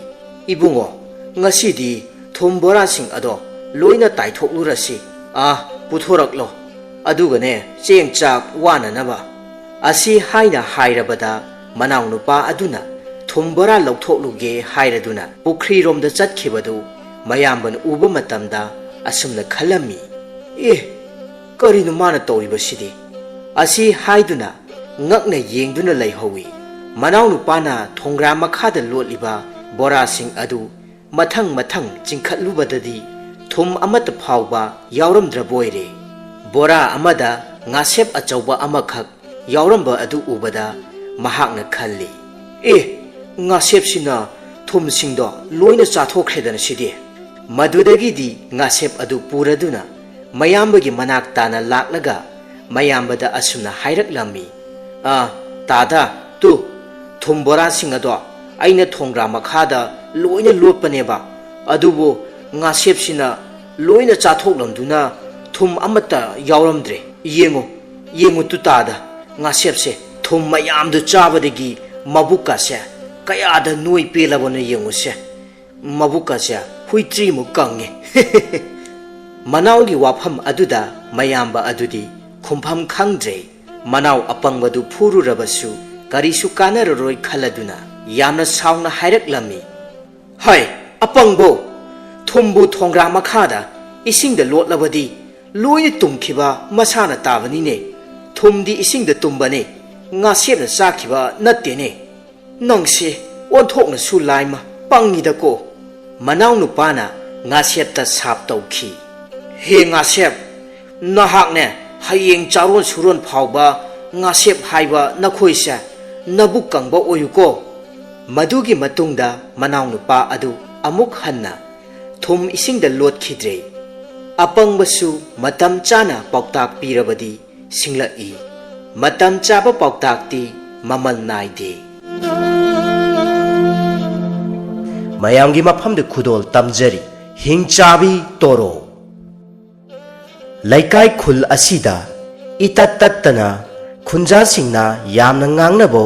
Speaker 1: ꯏꯕꯨꯡꯉꯣ ꯉꯁꯤꯗꯤ ꯊꯨꯝ ꯕꯣꯔꯥꯁꯤꯡ ꯑꯗꯣ ꯂꯣꯏꯅ ꯇꯥꯏꯊꯣꯛꯂꯨꯔꯁꯤ ꯄꯨꯊꯣꯔꯛꯂꯣ ꯑꯗꯨꯒꯅꯦ ꯆꯦꯡ ꯆꯥꯛ ꯋꯥꯅꯅꯕ ꯑꯁꯤ ꯍꯥꯏꯅ ꯍꯥꯏꯔꯕꯗ ꯃꯅꯥꯎꯅꯨꯄꯥ ꯑꯗꯨꯅ ꯊꯨꯝ ꯕꯣꯔꯥ ꯂꯧꯊꯣꯛꯂꯨꯒꯦ ꯍꯥꯏꯔꯗꯨꯅ ꯄꯨꯈ꯭ꯔꯤꯔꯣꯝꯗ ꯆꯠꯈꯤꯕꯗꯨ ꯃꯌꯥꯝꯕꯅ ꯎꯕ ꯃꯇꯝꯗ ꯑꯁꯨꯝꯅ ꯈꯜꯂꯝꯃꯤ ꯀꯔꯤꯅꯣ ꯃꯥꯅ ꯇꯧꯔꯤꯕꯁꯤꯗꯤ ꯑꯁꯤ ꯍꯥꯏꯗꯨꯅ ꯉꯛꯅ ꯌꯦꯡꯗꯨꯅ ꯂꯩꯍꯧꯏ ꯃꯅꯥꯎꯅꯨꯄꯥꯅ ꯊꯣꯡꯒ꯭ꯔꯥ ꯃꯈꯥꯗ ꯂꯣꯠꯂꯤꯕ ꯕꯣꯔꯥꯁꯤꯡ ꯑꯗꯨ ꯃꯊꯪ ꯃꯊꯪ ꯆꯤꯡꯈꯠꯂꯨꯕꯗꯗꯤ ꯊꯨꯝ ꯑꯃꯠꯇ ꯐꯥꯎꯕ ꯌꯥꯎꯔꯝꯗ꯭ꯔꯕꯣꯏꯔꯦ ꯕꯣꯔꯥ ꯑꯃꯗ ꯉꯥꯁꯦꯞ ꯑꯆꯧꯕ ꯑꯃꯈꯛ ꯌꯥꯎꯔꯝꯕ ꯑꯗꯨ ꯎꯕꯗ ꯃꯍꯥꯛꯅ ꯈꯜꯂꯤ ꯉꯥꯁꯦꯞꯁꯤꯅ ꯊꯨꯝꯁꯤꯡꯗꯣ ꯂꯣꯏꯅ ꯆꯥꯊꯣꯛꯈ꯭ꯔꯦꯗꯅ ꯁꯤꯗꯤ ꯃꯗꯨꯗꯒꯤꯗꯤ ꯉꯥꯁꯦꯞ ꯑꯗꯨ ꯄꯨꯔꯗꯨꯅ ꯃꯌꯥꯝꯕꯒꯤ ꯃꯅꯥꯛ ꯇꯥꯅ ꯂꯥꯛꯂꯒ ꯃꯌꯥꯝꯕꯗ ꯑꯁꯨꯝꯅ ꯍꯥꯏꯔꯛꯂꯝꯃꯤ ꯇꯥꯗ ꯊꯨꯝ ꯕꯣꯔꯥꯁꯤꯡ ꯑꯗꯣ ꯑꯩꯅ ꯊꯣꯡꯒ꯭ꯔꯥ ꯃꯈꯥꯗ ꯂꯣꯏꯅ ꯂꯣꯠꯄꯅꯦꯕ ꯑꯗꯨꯕꯨ ꯉꯥꯁꯦꯞꯁꯤꯅ ꯂꯣꯏꯅ ꯆꯥꯊꯣꯛꯂꯝꯗꯨꯅ ꯊꯨꯝ ꯑꯃꯠꯇ ꯌꯥꯎꯔꯝꯗ꯭ꯔꯦ ꯌꯦꯡꯉꯨ ꯇꯥꯗ ꯉꯥꯁꯦꯞꯁꯦ ꯊꯨꯝ ꯃꯌꯥꯝꯗꯨ ꯆꯥꯕꯗꯒꯤ ꯃꯕꯨꯛꯀꯁꯦ ꯀꯌꯥꯗ ꯅꯣꯏ ꯄꯦꯜꯂꯕꯅꯣ ꯌꯦꯡꯉꯨꯁꯦ ꯃꯕꯨꯛꯀꯁꯦ ꯍꯨꯏꯇ꯭ꯔꯤꯃꯨꯛ ꯀꯪꯉꯦ ꯃꯅꯥꯎꯒꯤ ꯋꯥꯐꯝ ꯑꯗꯨꯗ ꯃꯌꯥꯝꯕ ꯑꯗꯨꯗꯤ ꯈꯨꯝꯐꯝ ꯈꯪꯗ꯭ꯔꯦ ꯃꯅꯥꯎ ꯑꯄꯪꯕꯗꯨ ꯐꯨꯔꯨꯔꯕꯁꯨ ꯀꯔꯤꯁꯨ ꯀꯥꯟꯅꯔꯔꯣꯏ ꯈꯜꯂꯗꯨꯅ ꯌꯥꯝꯅ ꯁꯥꯎꯅ ꯍꯥꯏꯔꯛꯂꯝꯃꯤ ꯍꯩ ꯑꯄꯪꯕꯣ ꯊꯨꯝꯕꯨ ꯊꯣꯡꯒ꯭ꯔꯥ ꯃꯈꯥꯗ ꯏꯁꯤꯡꯗ ꯂꯣꯠꯂꯕꯗꯤ ꯂꯣꯏꯅ ꯇꯨꯝꯈꯤꯕ ꯃꯁꯥꯅ ꯇꯥꯕꯅꯤꯅꯦ ꯊꯨꯝꯗꯤ ꯏꯁꯤꯡꯗ ꯇꯨꯝꯕꯅꯦ ꯉꯥꯁꯦꯞꯅ ꯆꯥꯈꯤꯕ ꯅꯠꯇꯦꯅꯦ ꯅꯪꯁꯦ ꯑꯣꯟꯊꯣꯛꯅꯁꯨ ꯂꯥꯏꯃ ꯄꯪꯉꯤꯗꯀꯣ ꯃꯅꯥꯎꯅꯨꯄꯥꯅ ꯉꯥꯁꯦꯞꯇ ꯁꯥꯞ ꯇꯧꯈꯤ ꯍꯦ ꯉꯥꯁꯦꯞ ꯅꯍꯥꯛꯅꯦ ꯍꯌꯦꯡ ꯆꯥꯔꯣꯟ ꯁꯨꯔꯣꯟ ꯐꯥꯎꯕ ꯉꯥꯁꯦꯞ ꯍꯥꯏꯕ ꯅꯈꯣꯏꯁꯦ ꯅꯕꯨꯛ ꯀꯪꯕ ꯑꯣꯏꯌꯨꯀꯣ ꯃꯗꯨꯒꯤ ꯃꯇꯨꯡꯗ ꯃꯅꯥꯎꯅꯨꯄꯥ ꯑꯗꯨ ꯑꯃꯨꯛ ꯍꯟꯅ thum isingda lotkidre apangbasu matam chana pauktak pirabadi singlai matam chaba pauktakti mamal naide mayamgi mafamda khudol tamjari hingchabi toro laikai khul asida itat tattana khunja singna yamna ngangnabo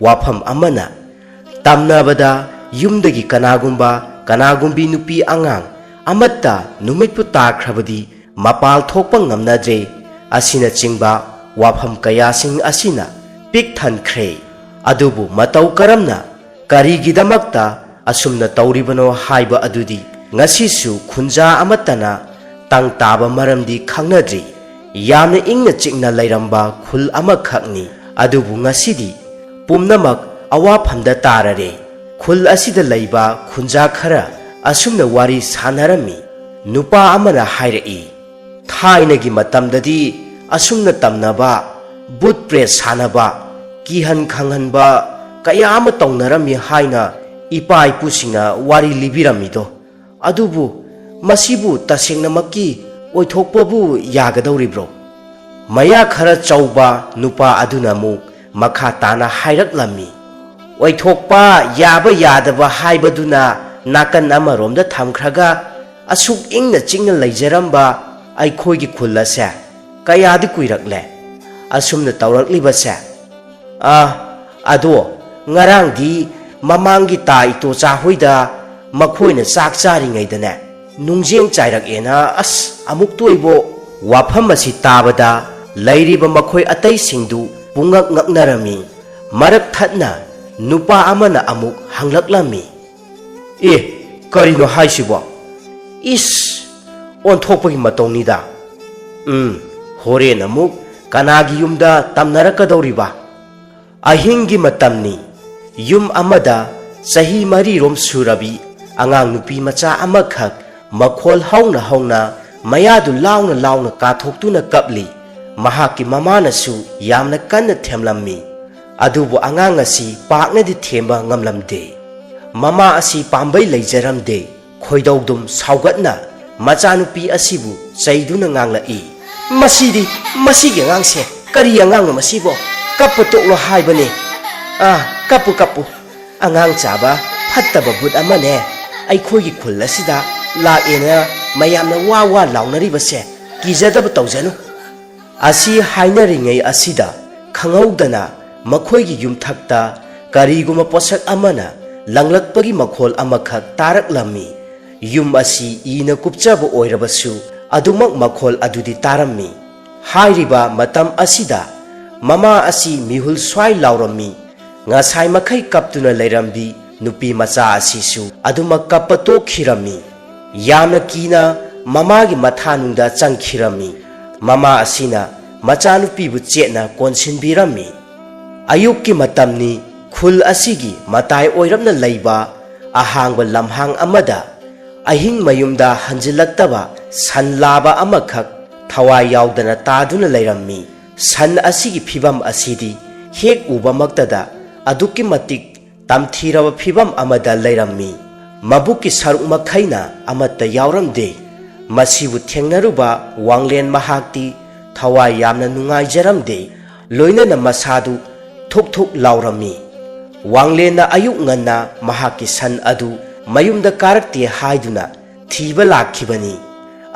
Speaker 1: wafam amana tamnabada yumdagi kanagumbi nupi angang amatta numitpu takhrabadi mapal thokpa ngamnadre asina chingba wafam kayasing asina pik thankhre adubu matau karamna karigidamakta asumna tauribano haiba adudi ngasisu khunja amatana tang taba maramdi khangnadri yamna ingna chingna lairamba khul amakhakni adubu ngasidi pumnamak awafamda tarare khul asida laiba khunja khara asumna wari sanarami nupa amana hairai thainagi matamdadi asumna tamnaba but pre sanaba kihan khanghanba kayama taunarami haina ipa ipusingna wari libiramido adubu masibu tasengnamakki oithokpabu yagadawribro maya khara chauba nupa aduna mu makha tana hairaklammi oithokpa yaba yadaba haibaduna nakan amaromda thamkhraga asuk ingna chingna leijaramba aikhoigi khulase kayadi kuirakle asumna tawraklibase ado ngarangdi mamangi ta ito cha hoida makhoina chak charingaidane nungjeng chairak ena amuk toibo wafam asi tabada lairiba makhoi atai singdu pungak ngaknarami marak thatna nupa amana amuk hanglaklami karino haisibo onthokpagi matongnida horen amuk kanagi yumda tamnarakadawriba ahingi matamni yum amada sahi mari rom surabi angang nupi macha amakhak makhol hauna mayadu launa kathoktuna kapli mahaki mamana su yamna kanna themlammi adubu angang asi paknadi themba ngamlamde mama asi pambai leijaramde khoidawdum saugatna machanupi asibu chaiduna nganglai masigi angangse kari angangno masibo kappu toklo haibane kappu angang chaba phattaba but amane aikhoigi khul asida laena mayamna wa launaribase kijadaba tawjanu asi hainaringai asida khangawdana makhoigi yumthakta kariguma posak amana langlakpagi makhol amakhak taraklami yum asi ina kupchaba oirabasu adumak makhol adudi tarammi hairiba matam asida mama asi mihul swai laurami ngasai makhai kaptuna leirambi nupi macha asisu adumak kapato khirami yamna kina mamagi mathanungda changkhirami mama asina machanupi bu chetna konsinbirami ayukki matamni khul asigi matai oiramna leiba ahangba lamhang amada ahing mayumda hanjilaktaba sanlaba amakhak thawai yaudana taduna leirammi san asigi phibam asidi hek uba maktada adukki matik tamthiraba phibam amada leirammi mabukki saruk makhaina amatta yauramde masibu thengnaruba wanglen mahakti thawai yamna nungai jaramde loinana masadu thuk laurami wanglena ayuk nganna mahaki san adu mayumda karakti haiduna thiba lakhibani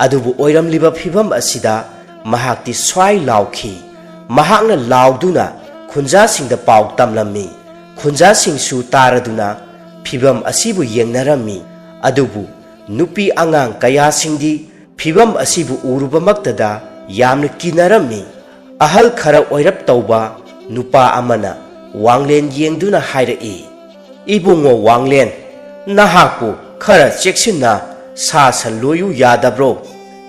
Speaker 1: adubu oiramliba phibam asida mahakti swai laukhi mahakna lauduna khunja singda pau tamlammi khunja singsu taraduna phibam asibu yengnarami adubu nupi angang kaya singdi phibam asibu uruba maktada yamna kinarami ahal khara oirap tauba nupa amana wanglen yengduna hairai ibungo wanglen nahaku khara cheksinna sa loyu yadabro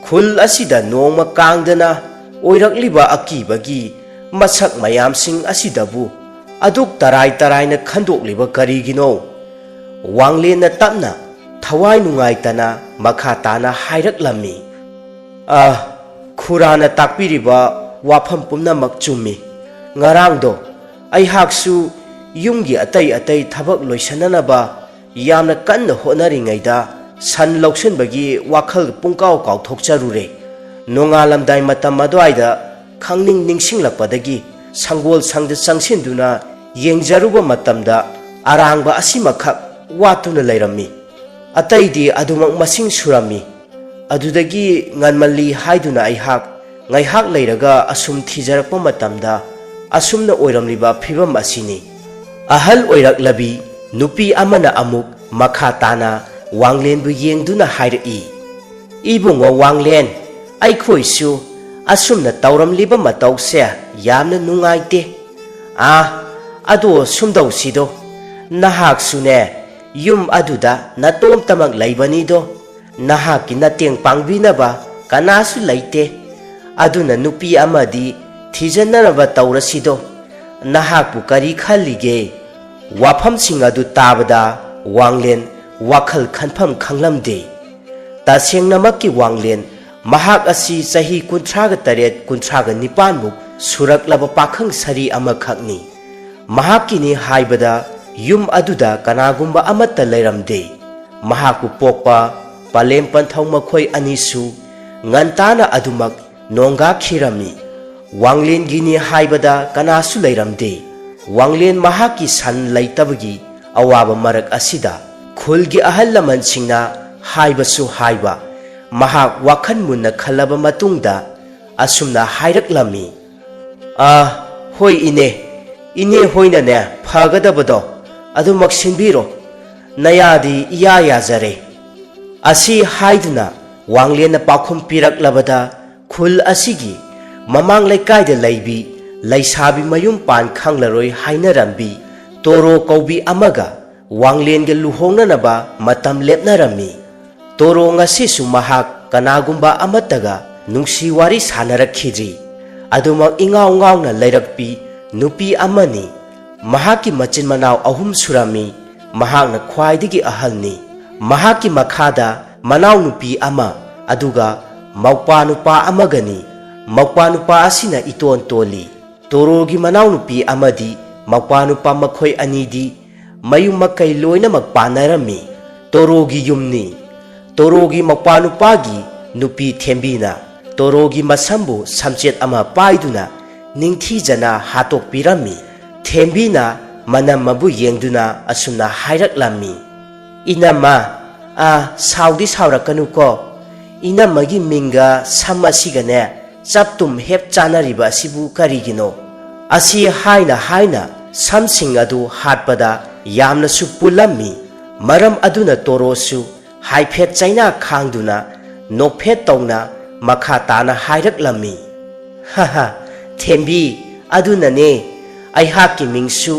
Speaker 1: khul asida nongma kangdana oirakliba akibagi masak mayamsing asidabu aduk tarai na khandokliba karigino wanglena tapna thawai nungaitana makhatana hairaklammi khurana takpiriba wafam pumnamak chummi ngarangdo aihaksu yumgi atai thabak loisananaba yamna kanna honaringaida सन लौसनबगी वाखल पुंकाव काउथोकचरुरे नोंगालमदाय मतम अदवाइदा खंगनिंग निंगसिंगलकपदगी संगोल संगद चंगसिंदुना येंगजरुबा मतमदा अरांगबा असिमखक वातुना लैरम्मी अतैदी अदुमक मसिंग सुरम्मी अदुदगी ngανमल्ली हाइदुना अइहाक ngaiहाक लैरगा असुम थिजरकपा मतमदा असुमना ओइरमलिबा फिबम असिनी अहल ओइरकलबी नुपी अमना अमुक मखा ताना वांगलेनबु येंगदुना हाइरई इबुंगो वांगलेन अइखोइसु असुमना तौरमलिबा मतौसे यामना नुंगाइते अदो सुमदौसिदो नहाकसुने युम अदुदा नतोम तमक लैबनीदो नहाकी नतेंग पांगबिनबा कनासु लैते अदुना नुपी अमदी थिजनरबा तौरसिदो नहाकपु करी खल्लिगे वाफमसिंग अदु ताबदा वांगलेन वाखल खनफम खंगलमदे तसेंगनमक्की वांगलेन महाक असि चही 38-39 मुक सुरकलबा पाखंग सरी अमखकनी महाकिनी हाइबदा युम अदुदा कनागुम्बा अमत्ता लैरमदे महाकु पोकपा पालेम पंथौ मखोय अनिसु ngανताना अदुमक नोंगा खिरमी वांगलेन गिनी हाइबदा कनासु लैरमदे वांगलेन महाकी सन लैतबगी अवाब मरक असिदा खुलगी अहल लमनसिंगना हाइबसु हाइबा महाक वाखन मुन्ना खलबा मतुंगदा असुमना हाइरकलमी होय इने होइनने फगदबदो अदुमक सिनबिरो नयादी इया याजरे असि हाइदुना वांगलेन पाखुम पिरकलबदा खुल असिगी ममांग लेकायदा लैबी लैसाबी मयुम पान खंगलरोय हाइनरम्बी तोरो कौबी अमगा वांगलेनगे लुहोंगनबा मतम लेपनरम्मी तोरो ngasisu mahak kanagumba amataga nungsi wari sanarakkhidri adumak ingaw ngawna lairakpi nupi amani mahaki machin manaw ahum surami mahakna khwaidagi ahalni mahaki makhada manaw nupi ama aduga mawpa nupa amagani mawpa nupa asina iton toli torogi manaw nupi amadi mawpa nupa makhoi anidi mayum makai loina magpanarami torogi yumni torogi mawpa nupagi nupi thembina torogi masambu samchet ama paiduna ningthijana hatok pirami thembina manam mabu yengduna asumna hairaklammi inama saudi saurakanu ko inamagi minga samasigane chaptum hep chanariba sibu karigino asi haina samsing adu hatpada yamna su pulammi maram aduna torosu haiphet chaina khangduna nokphet tongna makha tana hairaklammi haha thembi aduna ne aihaki mingsu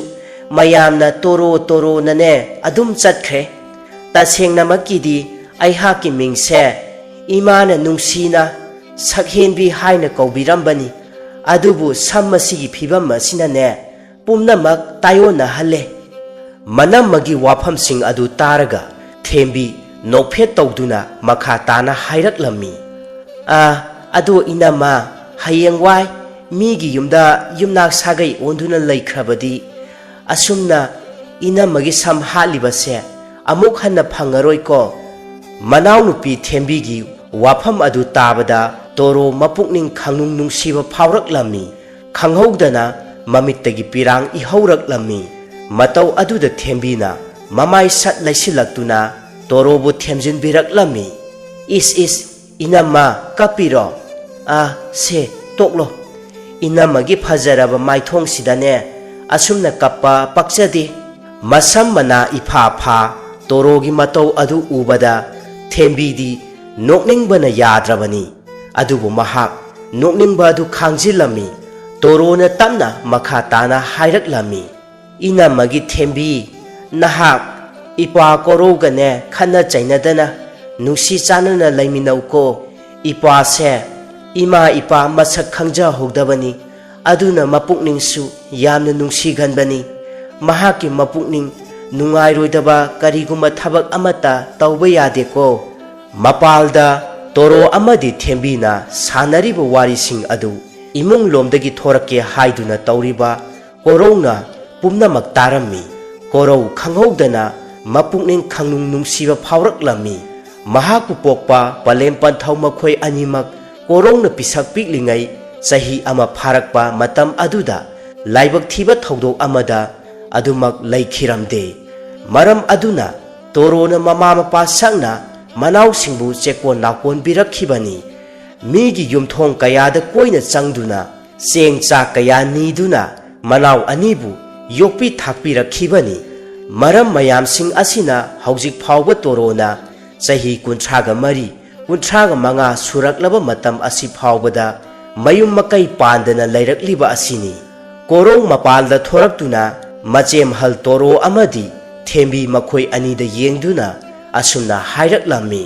Speaker 1: mayamna toro nane adum chatkhe tasengna makidi aihaki mingse imana nungsina sakhenbi haina kaubirambani adubu sammasigi phibam asina ne pumnamak tayona halle manamagi wafamsing adu taraga thembi nokphet tawduna makha tana hairaklammi ado inama hayengwai migi yumnak sagai onduna laikhrabadi asumna inamagi sam halibase amuk hanna phangaroi ko manaw nupi thembigi wafam adu tabada toro mapukning khangnung nungsiba phawraklammi khanghaudana mamittagi pirang ihauraklammi matau aduda thembina mamai sat laisilaktuna torobu themjin biraklammi is inama kapiro se toklo inamagi phajaraba maithong sidane asumna kappa pakchadi masam mana ipha torogi matau adu ubada thembidi nokningbana yadrabani adubu mahak nokningba adu khangjilami torona tamna makha tana hairaklammi inamagi thembi nahak ipa korogane khana chainadana nusi chanana laiminauko ipa se ima ipa masak khangja hogdabani aduna mapukningsu yamna nungsi ganbani mahaki mapukning nungai roidaba kariguma thabak amata tauba yade ko mapalda toro amadi thembina sanariba warising adu imung lomdagi thorake haiduna tauriba korona pumnamak tarammi korou khanghodana mapukning khangnung nungsiba phawraklammi ꯃꯍꯥꯛꯄꯨ ꯄꯣꯛꯄ ꯄꯂꯦꯝ ꯄꯟꯊꯧ ꯃꯈꯣꯏ ꯑꯅꯤꯃꯛ ꯀꯣꯔꯣꯡꯅ ꯄꯤꯁꯛ ꯄꯤꯛꯂꯤꯉꯩ ꯆꯍꯤ ꯑꯃ ꯐꯥꯔꯛꯄ ꯃꯇꯝ ꯑꯗꯨꯗ ꯂꯥꯏꯕꯛ ꯊꯤꯕ ꯊꯧꯗꯣꯛ ꯑꯃꯗ ꯑꯗꯨꯃꯛ ꯂꯩꯈꯤꯔꯝꯗꯦ ꯃꯔꯝ ꯑꯗꯨꯅ ꯇꯣꯔꯣꯅ ꯃꯃꯥ ꯃꯄꯥ ꯁꯛꯅ ꯃꯅꯥꯎꯁꯤꯡꯕꯨ ꯆꯦꯛꯀꯣꯟ ꯂꯥꯛꯀꯣꯟꯕꯤꯔꯛꯈꯤꯕꯅꯤ ꯃꯤꯒꯤ ꯌꯨꯝꯊꯣꯡ ꯀꯌꯥꯗ ꯀꯣꯏꯅ ꯆꯪꯗꯨꯅ ꯆꯦꯡ ꯆꯥꯛ ꯀꯌꯥ ꯅꯤꯗꯨꯅ ꯃꯅꯥꯎ ꯑꯅꯤꯕꯨ ꯌꯣꯛꯄꯤ ꯊꯥꯛꯄꯤꯔꯛꯈꯤꯕꯅꯤ ꯃꯔꯝ ꯃꯌꯥꯝꯁꯤꯡ ꯑꯁꯤꯅ ꯍꯧꯖꯤꯛ ꯐꯥꯎꯕ ꯇꯣꯔꯣꯅ ꯆꯍꯤ 34 35 ꯁꯨꯔꯛꯂꯕ ꯃꯇꯝ ꯑꯁꯤ ꯐꯥꯎꯕꯗ ꯃꯌꯨꯝ ꯃꯀꯩ ꯄꯥꯟꯗꯅ ꯂꯩꯔꯛꯂꯤꯕ ꯑꯁꯤꯅꯤ ꯀꯣꯔꯣꯡ ꯃꯄꯥꯜꯗ ꯊꯣꯔꯛꯇꯨꯅ ꯃꯆꯦꯝꯍꯜ ꯇꯣꯔꯣ ꯑꯃꯗꯤ ꯊꯦꯝꯕꯤ ꯃꯈꯣꯏ ꯑꯅꯤꯗ ꯌꯦꯡꯗꯨꯅ ꯑꯁꯨꯝꯅ ꯍꯥꯏꯔꯛꯂꯝꯃꯤ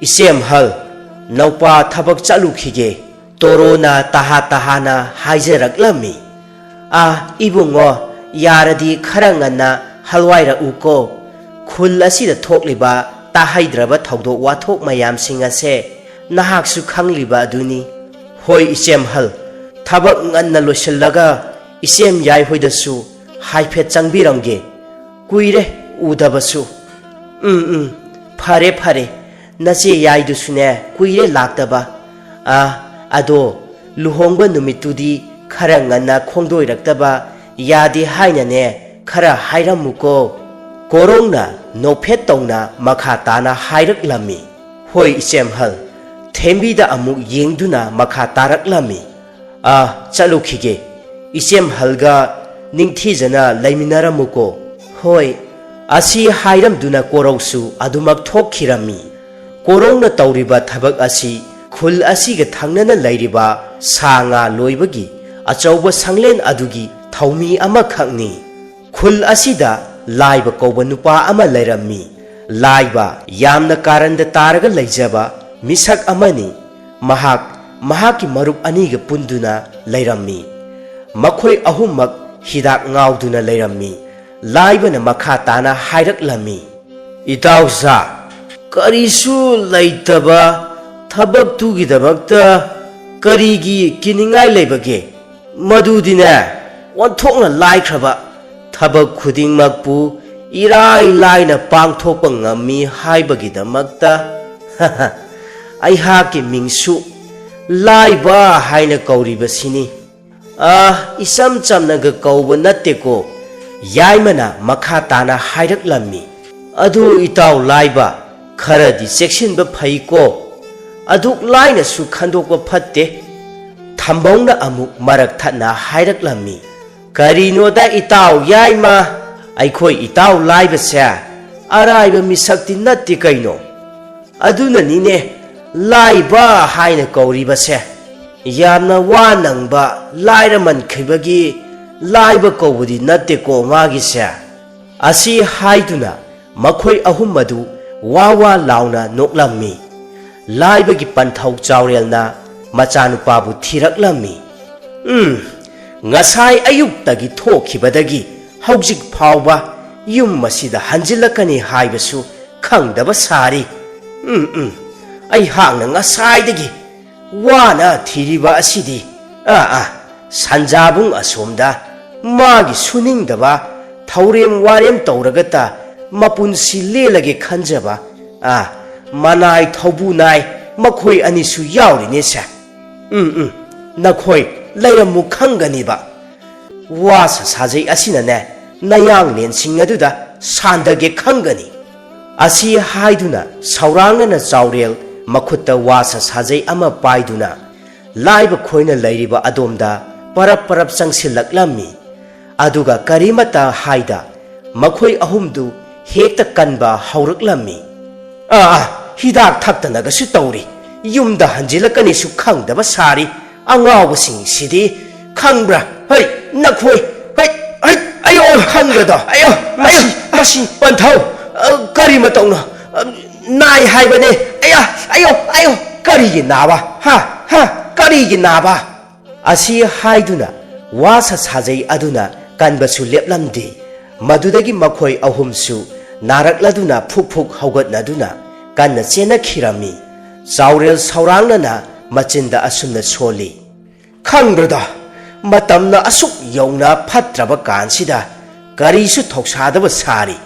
Speaker 1: ꯏꯆꯦꯝꯍꯜ ꯅꯧꯄꯥ ꯊꯕꯛ ꯆꯠꯂꯨꯈꯤꯒꯦ ꯇꯣꯔꯣꯅ ꯇꯍꯥ ꯇꯍꯥꯅ ꯍꯥꯏꯖꯔꯛꯂꯝꯃꯤ ꯏꯕꯨꯡꯉꯣ ꯌꯥꯔꯗꯤ ꯈꯔ ꯉꯟꯅ ꯍꯜꯋꯥꯏꯔꯛꯎꯀꯣ ꯈꯨꯜ ꯑꯁꯤꯗ ꯊꯣꯛꯂꯤꯕ ꯇꯥꯍꯩꯗ꯭ꯔꯕ ꯊꯧꯗꯣꯛ ꯋꯥꯊꯣꯛ ꯃꯌꯥꯝꯁꯤꯡ ꯑꯁꯦ ꯅꯍꯥꯛꯁꯨ ꯈꯪꯂꯤꯕ ꯑꯗꯨꯅꯤ ꯍꯣꯏ ꯏꯆꯦꯝꯍꯜ ꯊꯕꯛ ꯉꯟꯅ ꯂꯣꯏꯁꯤꯜꯂꯒ ꯏꯆꯦꯝ ꯌꯥꯏꯍꯣꯏꯗꯁꯨ ꯍꯥꯏꯐꯦꯠ ꯆꯪꯕꯤꯔꯝꯒꯦ ꯀꯨꯏꯔꯦ ꯎꯗꯕꯁꯨ ꯐꯔꯦ ꯐꯔꯦ ꯅꯆꯦ ꯌꯥꯏꯗꯨꯁꯨꯅꯦ ꯀꯨꯏꯔꯦ ꯂꯥꯛꯇꯕ ꯑꯗꯣ ꯂꯨꯍꯣꯡꯕ ꯅꯨꯃꯤꯠꯇꯨꯗꯤ खरा ngana khongdoi raktaba yade hainane खरा हाइरमुको कोरोंगना नोफेट तौना मखा ताना हाइरक लमी होय इचेमहल थेंबीदा अमुक येंगदुना मखा तारक लमी चलुखिगे इचेमहलगा निंगथीजना लैमिनारमुको होय असी हाइरमदुना कोरौसु अदुमक थोखिरमी कोरोंगना तौरिबा थबक असी खुल असीगा थंगनना लैरिबा सांगा लोइबगी अचौबा संगलेन अदुगी थौमी अमा खंगनी खुल असीदा लाइबा कौबा नुपा अमा लैरमी लाइबा यामना कारंदा तारगा लैजबा मिसक अमनी महाकी मरुप अनीगा पुंदुना लैरमी मखोय अहुमक हिदाक ngauduna लैरमी लाइबना मखा ताना हाइरकलमी इताउजा करिसु लैतबा थबक तुगिदबक्ता करिगी किनिंगाय लैबगे मदुदिना वंथोकना लाइख्रबा थबक खुदिंगमकपु इराय लाइना पांगथोकपा ngami हाइबगिदमक्ता अइहाकी मिंगसु लाइबा हाइना कौरिबसिनी इसम चमनगा कौबा नत्तेको याइमना मखा ताना हाइरकलमी अदु इताउ लाइबा खरदी चेक्सिनबा फैको अदुक लाइनसु खंदोकबा फत्ते थंबौना अमुक मरक थना हाइरकलमी करिनोदा इताउ याइमा अइखोय इताउ लाइबसे अराइबा मिसक्ति नत्ति कैनो अदुना निने लाइबा हाइना कौरिबसे यामना वा नंगबा लाइरमन खैबगी लाइबा कौबदी नत्तेको मागिसे असी हाइदुना मखोय अहुम मदु वा लाउना नोकलमी लाइबगी पंथौ चावरेलना मचानुपाबु थिरकलमी ngасai ayuktagi thokibadagi hauzik phawba yum masida hanjilakani haibasu khangdaba sari ai hangna ngasai dagi wana thiriba asidi sanjabung asomda magi suningdaba thaurem warem tauragata mapunsi lelage khanjaba manai thobu nai makhoi anisu yaurine sa nakhoi layramu khanganiba wasa sajai asina ne nayang lensing aduda sandage khangani asi haiduna saurangna na chaurel makhutta wasa sajai ama paiduna laiba khoina lairiba adomda parap changsilaklami aduga karimata haida makhoi ahumdu hekta kanba hauraklami hidak thaptana ga su tauri yumda hanjilakani su khangdaba sari angawsing sidi khangbra hei nakhoi hei ayo khangrada ayo masi panthau kari matongna nai haibane ayo kari gi nawa ha kari gi nawa asi haiduna wasa sajai aduna kanbasu leplamdi madudagi makhoi ahumsu narakladuna phuk haugatnaduna kanna chena khirami chaurel saurangna machinda asumna soli khangrada matamna asuk yongna phatraba kansida karisu thoksadaba sari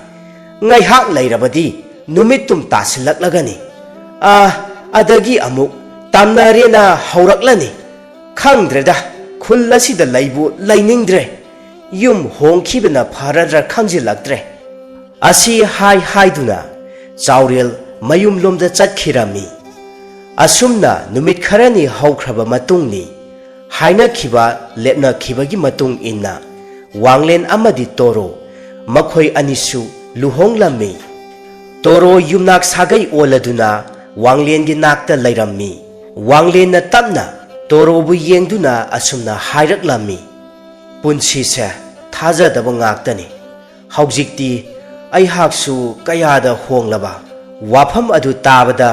Speaker 1: ngai hak lairabadi numitum tasilaklagani ꯑꯗꯒꯤ ꯑꯃꯨꯛ ꯇꯝꯅꯔꯦꯅ ꯍꯧꯔꯛꯂꯅꯤ ꯈꯪꯗ꯭ꯔꯦꯗ ꯈꯨꯜ ꯑꯁꯤꯗ ꯂꯩꯕꯨ ꯂꯩꯅꯤꯡꯗ꯭ꯔꯦ ꯌꯨꯝ ꯍꯣꯡꯈꯤꯕꯅ ꯐꯔꯗ꯭ꯔꯥ ꯈꯪꯖꯤꯜꯂꯛꯇ꯭ꯔꯦ ꯑꯁꯤ ꯍꯥꯏꯗꯨꯅ ꯆꯥꯎꯔꯦꯜ ꯃꯌꯨꯝꯂꯣꯝꯗ ꯆꯠꯈꯤꯔꯝꯃꯤ ꯑꯁꯨꯝꯅ ꯅꯨꯃꯤꯠ ꯈꯔꯅꯤ ꯍꯧꯈ꯭ꯔꯕ ꯃꯇꯨꯡꯅꯤ ꯍꯥꯏꯅꯈꯤꯕ ꯂꯦꯞꯅꯈꯤꯕꯒꯤ ꯃꯇꯨꯡ ꯏꯟꯅ ꯋꯥꯡꯂꯦꯟ ꯑꯃꯗꯤ ꯇꯣꯔꯣ ꯃꯈꯣꯏ ꯑꯅꯤꯁꯨ ꯂꯨꯍꯣꯡꯂꯝꯃꯤ ꯇꯣꯔꯣ ꯌꯨꯝꯅꯥꯛ ꯁꯥꯒꯩ ꯑꯣꯜꯂꯗꯨꯅ ꯋꯥꯡꯂꯦꯟꯒꯤ ꯅꯥꯛꯇ ꯂꯩꯔꯝꯃꯤ ꯋꯥꯡꯂꯦꯟꯅ ꯇꯞꯅ ꯇꯣꯔꯣꯕꯨ ꯌꯦꯡꯗꯨꯅ ꯑꯁꯨꯝꯅ ꯍꯥꯏꯔꯛꯂꯝꯃꯤ ꯄꯨꯟꯁꯤꯁꯦ ꯊꯥꯖꯗꯕ ꯉꯥꯛꯇꯅꯤ ꯍꯧꯖꯤꯛꯇꯤ ꯑꯩꯍꯥꯛꯁꯨ ꯀꯌꯥꯗ ꯍꯣꯡꯂꯕ ꯋꯥꯐꯝ ꯑꯗꯨ ꯇꯥꯕꯗ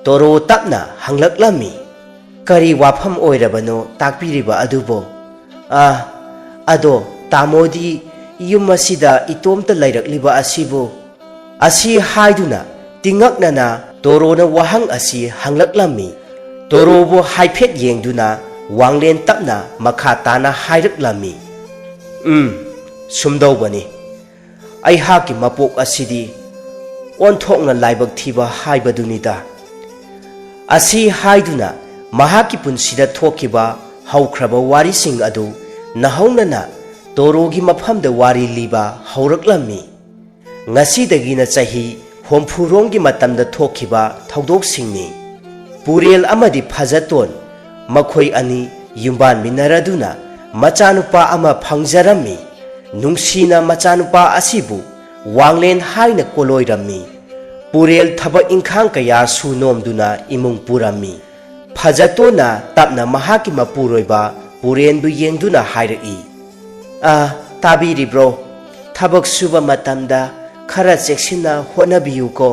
Speaker 1: ꯇꯣꯔꯣ ꯇꯞꯅ ꯍꯪꯂꯛꯂꯝꯃꯤ ꯀꯔꯤ ꯋꯥꯐꯝ ꯑꯣꯏꯔꯕꯅꯣ ꯇꯥꯛꯄꯤꯔꯤꯕ ꯑꯗꯨꯕꯨ ꯑꯗꯣ ꯇꯥꯃꯣꯗꯤ ꯌꯨꯝ ꯑꯁꯤꯗ ꯏꯇꯣꯝꯇ ꯂꯩꯔꯛꯂꯤꯕ ꯑꯁꯤꯕꯨ ꯑꯁꯤ ꯍꯥꯏꯗꯨꯅ ꯇꯤꯡꯉꯛꯅꯅ ꯇꯣꯔꯣꯅ ꯋꯥꯍꯪ ꯑꯁꯤ ꯍꯪꯂꯛꯂꯝꯃꯤ ꯇꯣꯔꯣꯕꯨ ꯍꯥꯏꯐꯦꯠ ꯌꯦꯡꯗꯨꯅ ꯋꯥꯡꯂꯦꯟ ꯇꯞꯅ ꯃꯈꯥ ꯇꯥꯅ ꯍꯥꯏꯔꯛꯂꯝꯃꯤ ꯁꯨꯝꯗꯧꯕꯅꯤ ꯑꯩꯍꯥꯛꯀꯤ ꯃꯄꯣꯛ ꯑꯁꯤꯗꯤ ꯑꯣꯟꯊꯣꯛꯅ ꯂꯥꯏꯕꯛ ꯊꯤꯕ ꯍꯥꯏꯕꯗꯨꯅꯤꯗ ꯑꯁꯤ ꯍꯥꯏꯗꯨꯅ ꯃꯍꯥꯛꯀꯤ ꯄꯨꯟꯁꯤꯗ ꯊꯣꯛꯈꯤꯕ ꯍꯧꯈ꯭ꯔꯕ ꯋꯥꯔꯤꯁꯤꯡ ꯑꯗꯨ ꯅꯍꯧꯅꯅ ꯇꯣꯔꯣꯒꯤ ꯃꯐꯝꯗ ꯋꯥꯔꯤ ꯂꯤꯕ ꯍꯧꯔꯛꯂꯝꯃꯤ ꯉꯁꯤꯗꯒꯤꯅ ꯆꯍꯤ 70ꯔꯣꯝꯒꯤ ꯃꯇꯝꯗ ꯊꯣꯛꯈꯤꯕ ꯊꯧꯗꯣꯛꯁꯤꯡꯅꯤ ꯄꯨꯔꯦꯜ ꯑꯃꯗꯤ ꯐꯖꯇꯣꯟ ꯃꯈꯣꯏ ꯑꯅꯤ ꯌꯨꯝꯕꯥꯟꯃꯤꯟꯅꯔꯗꯨꯅ ꯃꯆꯥꯅꯨꯄꯥ ꯑꯃ ꯐꯪꯖꯔꯝꯃꯤ ꯅꯨꯡꯁꯤꯅ ꯃꯆꯥꯅꯨꯄꯥ ꯑꯁꯤꯕꯨ ꯋꯥꯡꯂꯦꯟ ꯍꯥꯏꯅ ꯀꯣꯂꯣꯏꯔꯝꯃꯤ ꯄꯨꯔꯦꯜ ꯊꯕꯛ ꯏꯪꯈꯥꯡ ꯀꯌꯥ ꯁꯨ ꯅꯣꯝꯗꯨꯅ ꯏꯃꯨꯡ ꯄꯨꯔꯝꯃꯤ ꯐꯖꯇꯣꯟꯅ ꯇꯞꯅ ꯃꯍꯥꯛꯀꯤ ꯃꯄꯨꯔꯣꯏꯕ ꯄꯨꯔꯦꯟꯕꯨ ꯌꯦꯡꯗꯨꯅ ꯍꯥꯏꯔꯛꯏ ꯇꯥꯕꯤꯔꯤꯕ꯭ꯔꯣ ꯊꯕꯛ ꯁꯨꯕ ꯃꯇꯝꯗ ꯈꯔ ꯆꯦꯛꯁꯤꯟꯅ ꯍꯣꯠꯅꯕꯤꯌꯨꯀꯣ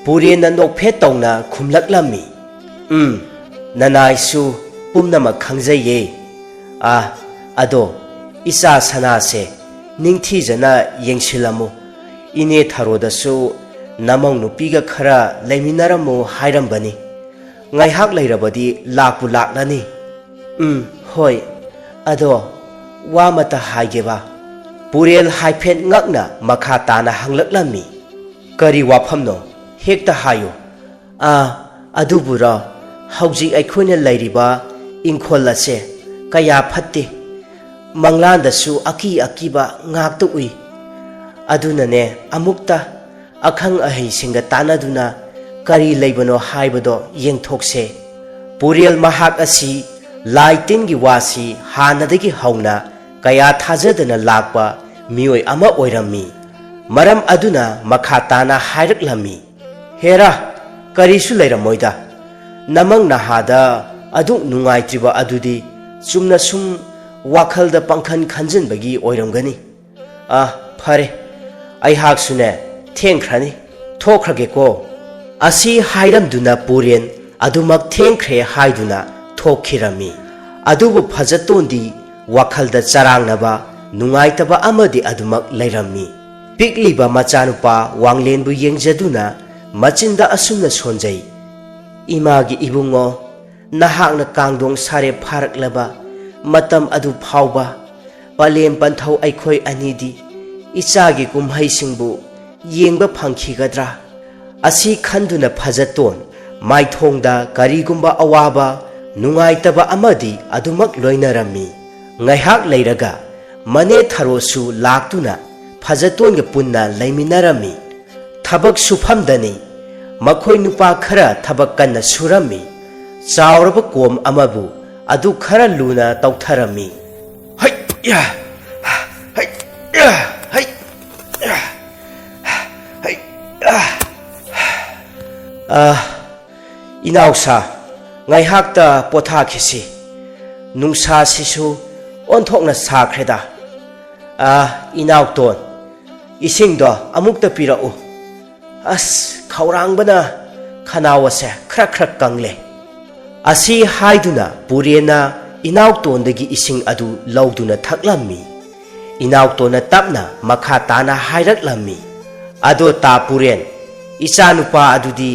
Speaker 1: ꯄꯨꯔꯦꯟꯅ ꯅꯣꯛꯐꯦꯠ ꯇꯧꯅ ꯈꯨꯝꯂꯛꯂꯝꯃꯤ ꯅꯅꯥꯏꯁꯨ ꯄꯨꯝꯅꯃꯛ ꯈꯪꯖꯩꯌꯦ ꯑꯗꯣ ꯏꯆꯥ ꯁꯅꯥꯁꯦ ꯅꯤꯡꯊꯤꯖꯅ ꯌꯦꯡꯁꯤꯜꯂꯝꯃꯨ ꯏꯅꯦ ꯊꯥꯔꯣꯗꯁꯨ ꯅꯃꯧ ꯅꯨꯄꯤꯒ ꯈꯔ ꯂꯩꯃꯤꯟꯅꯔꯝꯃꯨ ꯍꯥꯏꯔꯝꯕꯅꯤ ꯉꯥꯏꯍꯥꯛ ꯂꯩꯔꯕꯗꯤ ꯂꯥꯛꯄꯨ ꯂꯥꯛꯂꯅꯤ ꯍꯣꯏ ꯑꯗꯣ ꯋꯥ ꯑꯃꯇ ꯍꯥꯏꯒꯦꯕ ꯄꯨꯔꯦꯜ ꯍꯥꯏꯐꯦꯠ ꯉꯛꯅ ꯃꯈꯥ ꯇꯥꯅ ꯍꯪꯂꯛꯂꯝꯃꯤ ꯀꯔꯤ ꯋꯥꯐꯝꯅꯣ ꯍꯦꯛꯇ ꯍꯥꯏꯌꯨ ꯑꯗꯨꯕꯨꯔꯣ ꯍꯧꯖꯤꯛ ꯑꯩꯈꯣꯏꯅ ꯂꯩꯔꯤꯕ ꯏꯪꯈꯣꯜ ꯑꯁꯦ ꯀꯌꯥ ꯐꯠꯇꯦ ꯃꯪꯂꯥꯟꯗꯁꯨ ꯑꯀꯤꯕ ꯉꯥꯛꯇ ꯎꯏ ꯑꯗꯨꯅꯅꯦ ꯑꯃꯨꯛꯇ ꯑꯈꯪ ꯑꯍꯩꯁꯤꯡꯒ ꯇꯥꯟꯅꯗꯨꯅ ꯀꯔꯤ ꯂꯩꯕꯅꯣ ꯍꯥꯏꯕꯗꯣ ꯌꯦꯡꯊꯣꯛꯁꯦ ꯄꯨꯔꯦꯜ ꯃꯍꯥꯛ ꯑꯁꯤ ꯂꯥꯏ ꯇꯤꯟꯒꯤ ꯋꯥꯁꯤ ꯍꯥꯟꯅꯗꯒꯤ ꯍꯧꯅ ꯀꯌꯥ ꯊꯥꯖꯗꯅ ꯂꯥꯛꯄ ꯃꯤꯑꯣꯏ ꯑꯃ ꯑꯣꯏꯔꯝꯃꯤ ꯃꯔꯝ ꯑꯗꯨꯅ ꯃꯈꯥ ꯇꯥꯅ ꯍꯥꯏꯔꯛꯂꯝꯃꯤ ꯍꯦꯔꯥ ꯀꯔꯤꯁꯨ ꯂꯩꯔꯝꯃꯣꯏꯗ ꯅꯃꯪ ꯅꯍꯥꯗ ꯑꯗꯨꯛ ꯅꯨꯡꯉꯥꯏꯇ꯭ꯔꯤꯕ ꯑꯗꯨꯗꯤ ꯆꯨꯝꯅ ꯁꯨꯝ ꯋꯥꯈꯜꯗ ꯄꯪꯈꯟ ꯈꯟꯖꯤꯟꯕꯒꯤ ꯑꯣꯏꯔꯝꯒꯅꯤ ꯐꯔꯦ ꯑꯩꯍꯥꯛꯁꯨꯅꯦ ꯊꯦꯡꯈ꯭ꯔꯅꯤ ꯊꯣꯛꯈ꯭ꯔꯒꯦꯀꯣ ꯑꯁꯤ ꯍꯥꯏꯔꯝꯗꯨꯅ ꯄꯨꯔꯦꯟ ꯑꯗꯨꯃꯛ ꯊꯦꯡꯈ꯭ꯔꯦ ꯍꯥꯏꯗꯨꯅ ꯊꯣꯛꯈꯤꯔꯝꯃꯤ ꯑꯗꯨꯕꯨ ꯐꯖꯇꯣꯟꯗꯤ ꯋꯥꯈꯜꯗ ꯆꯔꯥꯡꯅꯕ ꯅꯨꯡꯉꯥꯏꯇꯕ ꯑꯃꯗꯤ ꯑꯗꯨꯃꯛ ꯂꯩꯔꯝꯃꯤ ꯄꯤꯛꯂꯤꯕ ꯃꯆꯥꯅꯨꯄꯥ ꯋꯥꯡꯂꯦꯟꯕꯨ ꯌꯦꯡꯖꯗꯨꯅ ꯃꯆꯤꯟꯗ ꯑꯁꯨꯝꯅ ꯁꯣꯟꯖꯩ ꯏꯃꯥꯒꯤ ꯏꯕꯨꯡꯉꯣ ꯅꯍꯥꯛꯅ ꯀꯥꯡꯗꯣꯡ ꯁꯥꯔꯦꯞ ꯐꯥꯔꯛꯂꯕ ꯃꯇꯝ ꯑꯗꯨ ꯐꯥꯎꯕ ꯄꯂꯦꯝ ꯄꯟꯊꯧ ꯑꯩꯈꯣꯏ ꯑꯅꯤꯗꯤ ꯏꯆꯥꯒꯤ ꯀꯨꯝꯍꯩꯁꯤꯡꯕꯨ ꯌꯦꯡꯕ ꯐꯪꯈꯤꯒꯗ꯭ꯔꯥ ꯑꯁꯤ ꯈꯟꯗꯨꯅ ꯐꯖꯇꯣꯟ ꯃꯥꯏꯊꯣꯡꯗ ꯀꯔꯤꯒꯨꯝꯕ ꯑꯋꯥꯕ ꯅꯨꯡꯉꯥꯏꯇꯕ ꯑꯃꯗꯤ ꯑꯗꯨꯃꯛ ꯂꯣꯏꯅꯔꯝꯃꯤ ꯉꯥꯏꯍꯥꯛ ꯂꯩꯔꯒ ꯃꯅꯦ ꯊꯥꯔꯣꯁꯨ ꯂꯥꯛꯇꯨꯅ ꯐꯖꯇꯣꯟꯒ ꯄꯨꯟꯅ ꯂꯩꯃꯤꯟꯅꯔꯝꯃꯤ ꯊꯕꯛ ꯁꯨꯐꯝꯗꯅꯤ ꯃꯈꯣꯏ ꯅꯨꯄꯥ ꯈꯔ ꯊꯕꯛ ꯀꯟꯅ ꯁꯨꯔꯝꯃꯤ ꯆꯥꯎꯔꯕ ꯀꯣꯝ ꯑꯃꯕꯨ ꯑꯗꯨ ꯈꯔ ꯂꯨꯅ ꯇꯧꯊꯔꯝꯃꯤ ꯏꯅꯥꯎꯁꯥ ꯉꯥꯏꯍꯥꯛꯇ ꯄꯣꯊꯥꯈꯤꯁꯤ ꯅꯨꯡꯁꯥꯁꯤꯁꯨ ꯑꯣꯟꯊꯣꯛꯅ ꯁꯥꯈ꯭ꯔꯦꯗ ꯏꯅꯥꯎꯇꯣꯟ ꯏꯁꯤꯡꯗꯣ ꯑꯃꯨꯛꯇ ꯄꯤꯔꯛꯎ ꯈꯧꯔꯥꯡꯕꯅ ꯈꯅꯥꯎ ꯑꯁꯦ ꯈꯔ ꯀꯪꯂꯦ ꯑꯁꯤ ꯍꯥꯏꯗꯨꯅ ꯄꯨꯔꯦꯟꯅ ꯏꯅꯥꯎꯇꯣꯟꯗꯒꯤ ꯏꯁꯤꯡ ꯑꯗꯨ ꯂꯧꯗꯨꯅ ꯊꯛꯂꯝꯃꯤ ꯏꯅꯥꯎꯇꯣꯟꯅ ꯇꯞꯅ ꯃꯈꯥ ꯇꯥꯅ ꯍꯥꯏꯔꯛꯂꯝꯃꯤ ꯑꯗꯣ ꯇꯥ ꯄꯨꯔꯦꯟ ꯏꯆꯥꯅꯨꯄꯥ ꯑꯗꯨꯗꯤ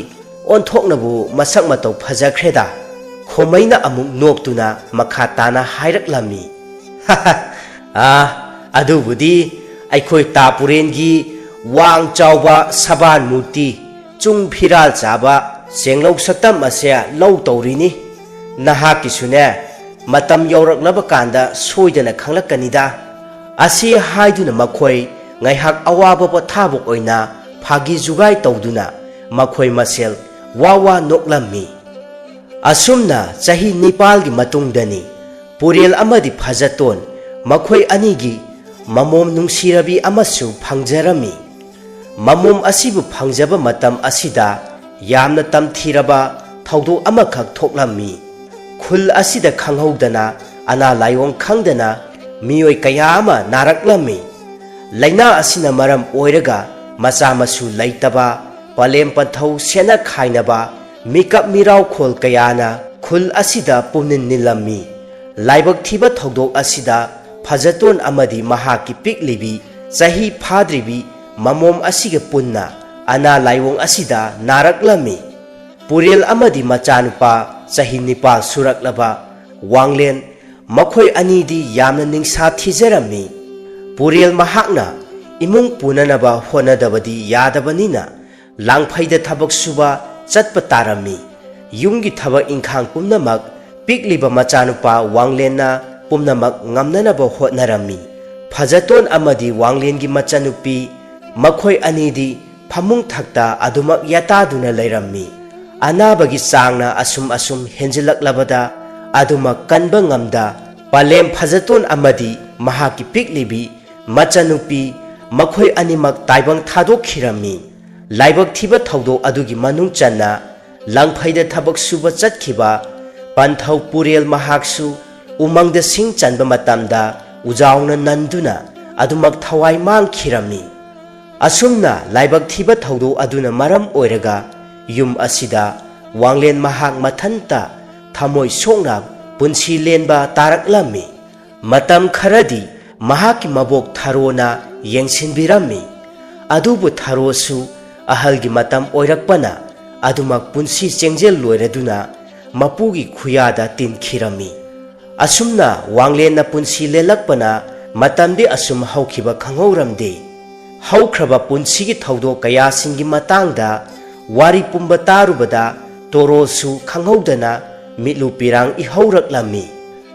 Speaker 1: ꯑꯣꯟꯊꯣꯛꯅꯕꯨ ꯃꯁꯛ ꯃꯇꯧ ꯐꯖꯈ꯭ꯔꯦꯗ ꯈꯣꯃꯩꯅ ꯑꯃꯨꯛ ꯅꯣꯛꯇꯨꯅ ꯃꯈꯥ ꯇꯥꯅ ꯍꯥꯏꯔꯛꯂꯝꯃꯤ ꯑꯗꯨꯕꯨꯗꯤ ꯑꯩꯈꯣꯏ ꯇꯥ ꯄꯨꯔꯦꯟꯒꯤ ꯋꯥꯡ ꯆꯥꯎꯕ ꯁꯕꯥꯟ ꯃꯨꯔꯇꯤ ꯆꯨꯡ ꯐꯤꯔꯥꯜ ꯆꯥꯕ ꯆꯦꯡꯂꯧ ꯁꯛꯇꯝ ꯑꯁꯦ ꯂꯧ ꯇꯧꯔꯤꯅꯤ ꯅꯍꯥꯛꯀꯤꯁꯨꯅꯦ ꯃꯇꯝ ꯌꯧꯔꯛꯂꯕ ꯀꯥꯟꯗ ꯁꯣꯏꯗꯅ ꯈꯪꯂꯛꯀꯅꯤꯗ ꯑꯁꯤ ꯍꯥꯏꯗꯨꯅ ꯃꯈꯣꯏ ꯉꯥꯏꯍꯥꯛ ꯑꯋꯥꯕ ꯄꯣꯊꯥꯕ ꯑꯣꯏꯅ ꯐꯥꯒꯤ ꯖꯨꯒꯥꯏ ꯇꯧꯗꯨꯅ ꯃꯈꯣꯏ ꯃꯁꯦꯜ ꯋꯥ ꯅꯣꯛꯂꯝꯃꯤ ꯑꯁꯨꯝꯅ ꯆꯍꯤ 9ꯒꯤ ꯃꯇꯨꯡꯗꯅꯤ ꯄꯨꯔꯦꯜ ꯑꯃꯗꯤ ꯐꯖꯇꯣꯟ ꯃꯈꯣꯏ ꯑꯅꯤꯒꯤ ꯃꯃꯣꯝ ꯅꯨꯡꯁꯤꯔꯕꯤ ꯑꯃꯁꯨ ꯐꯪꯖꯔꯝꯃꯤ ꯃꯃꯣꯝ ꯑꯁꯤꯕꯨ ꯐꯪꯖꯕ ꯃꯇꯝ ꯑꯁꯤꯗ ꯌꯥꯝꯅ ꯇꯝꯊꯤꯔꯕ ꯊꯧꯗꯣꯛ ꯑꯃꯈꯛ ꯊꯣꯛꯂꯝꯃꯤ ꯈꯨꯜ ꯑꯁꯤꯗ ꯈꯪꯍꯧꯗꯅ ꯑꯅꯥ ꯂꯥꯏꯑꯣꯡ ꯈꯪꯗꯅ ꯃꯤꯑꯣꯏ ꯀꯌꯥ ꯑꯃ ꯅꯥꯔꯛꯂꯝꯃꯤ ꯂꯩꯅꯥ ꯑꯁꯤꯅ ꯃꯔꯝ ꯑꯣꯏꯔꯒ ꯃꯆꯥ ꯃꯁꯨ ꯂꯩꯇꯕ ꯄꯂꯦꯝ ꯄꯟꯊꯧ ꯁꯦꯟꯅ ꯈꯥꯏꯅꯕ ꯃꯤꯀꯞ ꯃꯤꯔꯥꯎꯈꯣꯜ ꯀꯌꯥꯅ ꯈꯨꯜ ꯑꯁꯤꯗ ꯄꯨꯝꯅꯤꯟ ꯅꯤꯜꯂꯝꯃꯤ ꯂꯥꯏꯕꯛ ꯊꯤꯕ ꯊꯧꯗꯣꯛ ꯑꯁꯤꯗ ꯐꯖꯇꯣꯟ ꯑꯃꯗꯤ ꯃꯍꯥꯛꯀꯤ ꯄꯤꯛꯂꯤꯕꯤ ꯆꯍꯤ ꯐꯥꯗ꯭ꯔꯤꯕꯤ ꯃꯃꯣꯝ ꯑꯁꯤꯒ ꯄꯨꯟꯅ ꯑꯅꯥ ꯂꯥꯏꯑꯣꯡ ꯑꯁꯤꯗ ꯅꯥꯔꯛꯂꯝꯃꯤ ꯄꯨꯔꯦꯜ ꯑꯃꯗꯤ ꯃꯆꯥꯅꯨꯄꯥ ꯆꯍꯤ 9 ꯁꯨꯔꯛꯂꯕ ꯋꯥꯡꯂꯦꯟ ꯃꯈꯣꯏ ꯑꯅꯤꯗꯤ ꯌꯥꯝꯅ ꯅꯤꯡꯁꯥ ꯊꯤꯖꯔꯝꯃꯤ ꯄꯨꯔꯦꯜ ꯃꯍꯥꯛꯅ ꯏꯃꯨꯡ ꯄꯨꯅꯅꯕ ꯍꯣꯠꯅꯗꯕꯗꯤ ꯌꯥꯗꯕꯅꯤꯅ ꯂꯥꯡꯐꯩꯗ ꯊꯕꯛ ꯁꯨꯕ ꯆꯠꯄ ꯇꯥꯔꯝꯃꯤ ꯌꯨꯝꯒꯤ ꯊꯕꯛ ꯏꯪꯈꯥꯡ ꯄꯨꯝꯅꯃꯛ ꯄꯤꯛꯂꯤꯕ ꯃꯆꯥꯅꯨꯄꯥ ꯋꯥꯡꯂꯦꯟꯅ ꯄꯨꯝꯅꯃꯛ ꯉꯝꯅꯅꯕ ꯍꯣꯠꯅꯔꯝꯃꯤ ꯐꯖꯇꯣꯟ ꯑꯃꯗꯤ ꯋꯥꯡꯂꯦꯟꯒꯤ ꯃꯆꯥꯅꯨꯄꯤ ꯃꯈꯣꯏ ꯑꯅꯤꯗꯤ ꯐꯃꯨꯡ ꯊꯛꯇ ꯑꯗꯨꯃꯛ ꯌꯥꯇꯥꯗꯨꯅ ꯂꯩꯔꯝꯃꯤ ꯑꯅꯥꯕꯒꯤ ꯆꯥꯡꯅ ꯑꯁꯨꯝ ꯍꯦꯟꯖꯤꯜꯂꯛꯂꯕꯗ ꯑꯗꯨꯃꯛ ꯀꯟꯕ ꯉꯝꯗ ꯄꯂꯦꯝ ꯐꯖꯇꯣꯟ ꯑꯃꯗꯤ ꯃꯍꯥꯛꯀꯤ ꯄꯤꯛꯂꯤꯕꯤ ꯃꯆꯥꯅꯨꯄꯤ ꯃꯈꯣꯏ ꯑꯅꯤꯃꯛ ꯇꯥꯏꯕꯪ ꯊꯥꯗꯣꯛꯈꯤꯔꯝꯃꯤ ꯂꯥꯏꯕꯛ ꯊꯤꯕ ꯊꯧꯗꯣꯛ ꯑꯗꯨꯒꯤ ꯃꯅꯨꯡ ꯆꯟꯅ ꯂꯪꯐꯩꯗ ꯊꯕꯛ ꯁꯨꯕ ꯆꯠꯈꯤꯕ ꯄꯟꯊꯧ ꯄꯨꯔꯦꯜ ꯃꯍꯥꯛꯁꯨ ꯎꯃꯪꯗ ꯁꯤꯡ ꯆꯟꯕ ꯃꯇꯝꯗ ꯎꯖꯥꯎꯅ ꯅꯟꯗꯨꯅ ꯑꯗꯨꯃꯛ ꯊꯋꯥꯏ ꯃꯥꯡꯈꯤꯔꯝꯃꯤ ꯑꯁꯨꯝꯅ ꯂꯥꯏꯕꯛ ꯊꯤꯕ ꯊꯧꯗꯣꯛ ꯑꯗꯨꯅ ꯃꯔꯝ ꯑꯣꯏꯔꯒ ꯌꯨꯝ ꯑꯁꯤꯗ ꯋꯥꯡꯂꯦꯟ ꯃꯍꯥꯛ ꯃꯊꯟꯇ ꯊꯃꯣꯏ ꯁꯣꯛꯅ ꯄꯨꯟꯁꯤ ꯂꯦꯟꯕ ꯇꯥꯔꯛꯂꯝꯃꯤ ꯃꯇꯝ ꯈꯔꯗꯤ ꯃꯍꯥꯛꯀꯤ ꯃꯕꯣꯛ ꯊꯥꯔꯣꯅ ꯌꯦꯡꯁꯤꯟꯕꯤꯔꯝꯃꯤ ꯑꯗꯨꯕꯨ ꯊꯥꯔꯣꯁꯨ ꯑꯍꯜꯒꯤ ꯃꯇꯝ ꯑꯣꯏꯔꯛꯄꯅ ꯑꯗꯨꯃꯛ ꯄꯨꯟꯁꯤ ꯆꯦꯡꯖꯦꯜ ꯂꯣꯏꯔꯗꯨꯅ ꯃꯄꯨꯒꯤ ꯈꯨꯌꯥꯗ ꯇꯤꯟꯈꯤꯔꯝꯃꯤ ꯑꯁꯨꯝꯅ ꯋꯥꯡꯂꯦꯟꯅ ꯄꯨꯟꯁꯤ ꯂꯦꯜꯂꯛꯄꯅ ꯃꯇꯝꯗꯤ ꯑꯁꯨꯝ ꯍꯧꯈꯤꯕ ꯈꯪꯍꯧꯔꯝꯗꯦ ꯍꯧꯈ꯭ꯔꯕ ꯄꯨꯟꯁꯤꯒꯤ ꯊꯧꯗꯣꯛ ꯀꯌꯥꯁꯤꯡꯒꯤ ꯃꯇꯥꯡꯗ ꯋꯥꯔꯤ ꯄꯨꯝꯕ ꯇꯥꯔꯨꯕꯗ ꯇꯣꯔꯣꯁꯨ ꯈꯪꯍꯧꯗꯅ ꯃꯤꯠꯂꯨ ꯄꯤꯔꯥꯡ ꯏꯍꯧꯔꯛꯂꯝꯃꯤ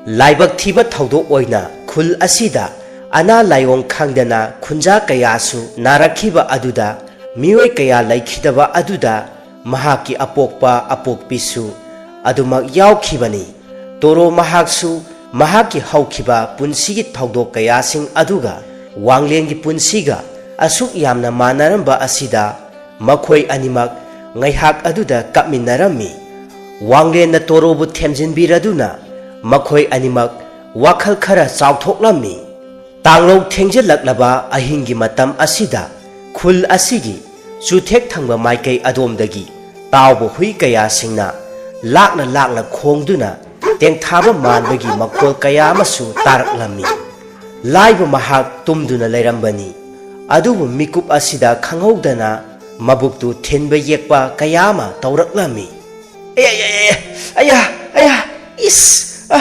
Speaker 1: ꯂꯥꯏꯕꯛ ꯊꯤꯕ ꯊꯧꯗꯣꯛ ꯑꯣꯏꯅ ꯈꯨꯜ ꯑꯁꯤꯗ ꯑꯅꯥ ꯂꯥꯏꯑꯣꯡ ꯈꯪꯗꯅ ꯈꯨꯟꯖꯥ ꯀꯌꯥꯁꯨ ꯅꯥꯔꯛꯈꯤꯕ ꯑꯗꯨꯗ ꯃꯤꯑꯣꯏ ꯀꯌꯥ ꯂꯩꯈꯤꯗꯕ ꯑꯗꯨꯗ ꯃꯍꯥꯛꯀꯤ ꯑꯄꯣꯛꯄ ꯑꯄꯣꯛꯄꯤꯁꯨ ꯑꯗꯨꯃꯛ ꯌꯥꯎꯈꯤꯕꯅꯤ ꯇꯣꯔꯣ ꯃꯍꯥꯛꯁꯨ ꯃꯍꯥꯛꯀꯤ ꯍꯧꯈꯤꯕ ꯄꯨꯟꯁꯤꯒꯤ ꯊꯧꯗꯣꯛ ꯀꯌꯥꯁꯤꯡ ꯑꯗꯨꯒ ꯋꯥꯡꯂꯦꯟꯒꯤ ꯄꯨꯟꯁꯤꯒ ꯑꯁꯨꯛ ꯌꯥꯝꯅ ꯃꯥꯟꯅꯔꯝꯕ ꯑꯁꯤꯗ ꯃꯈꯣꯏ ꯑꯅꯤꯃꯛ ꯉꯥꯏꯍꯥꯛ ꯑꯗꯨꯗ ꯀꯞꯃꯤꯟꯅꯔꯝꯃꯤ ꯋꯥꯡꯂꯦꯟꯅ ꯇꯣꯔꯣꯕꯨ ꯊꯦꯝꯖꯤꯟꯕꯤꯔꯗꯨꯅ ꯃꯈꯣꯏ ꯑꯅꯤꯃꯛ ꯋꯥꯈꯜ ꯈꯔ ꯆꯥꯎꯊꯣꯛꯂꯝꯃꯤ ꯇꯥꯡꯂꯧ ꯊꯦꯡꯖꯤꯜꯂꯛꯂꯕ ꯑꯍꯤꯡꯒꯤ ꯃꯇꯝ ꯑꯁꯤꯗ ꯈꯨꯜ ꯑꯁꯤꯒꯤ ꯆꯨꯊꯦꯛ ꯊꯪꯕ ꯃꯥꯏꯀꯩ ꯑꯗꯣꯝꯗꯒꯤ ꯇꯥꯎꯕ ꯍꯨꯏ ꯀꯌꯥꯁꯤꯡꯅ ꯂꯥꯛꯅ ꯈꯣꯡꯗꯨꯅ ꯇꯦꯡꯊꯥꯕ ꯃꯥꯟꯕꯒꯤ ꯃꯈꯣꯜ ꯀꯌꯥ ꯑꯃꯁꯨ ꯇꯥꯔꯛꯂꯝꯃꯤ ꯂꯥꯏꯕ ꯃꯍꯥꯛ ꯇꯨꯝꯗꯨꯅ ꯂꯩꯔꯝꯕꯅꯤ ꯑꯗꯨꯕꯨ ꯃꯤꯀꯨꯞ ꯑꯁꯤꯗ ꯈꯪꯍꯧꯗꯅ ꯃꯕꯨꯛꯇꯨ ꯊꯤꯟꯕ ꯌꯦꯛꯄ ꯀꯌా ꯑꯃ ꯇꯧꯔꯛꯂꯝꯃꯤ ꯏꯁ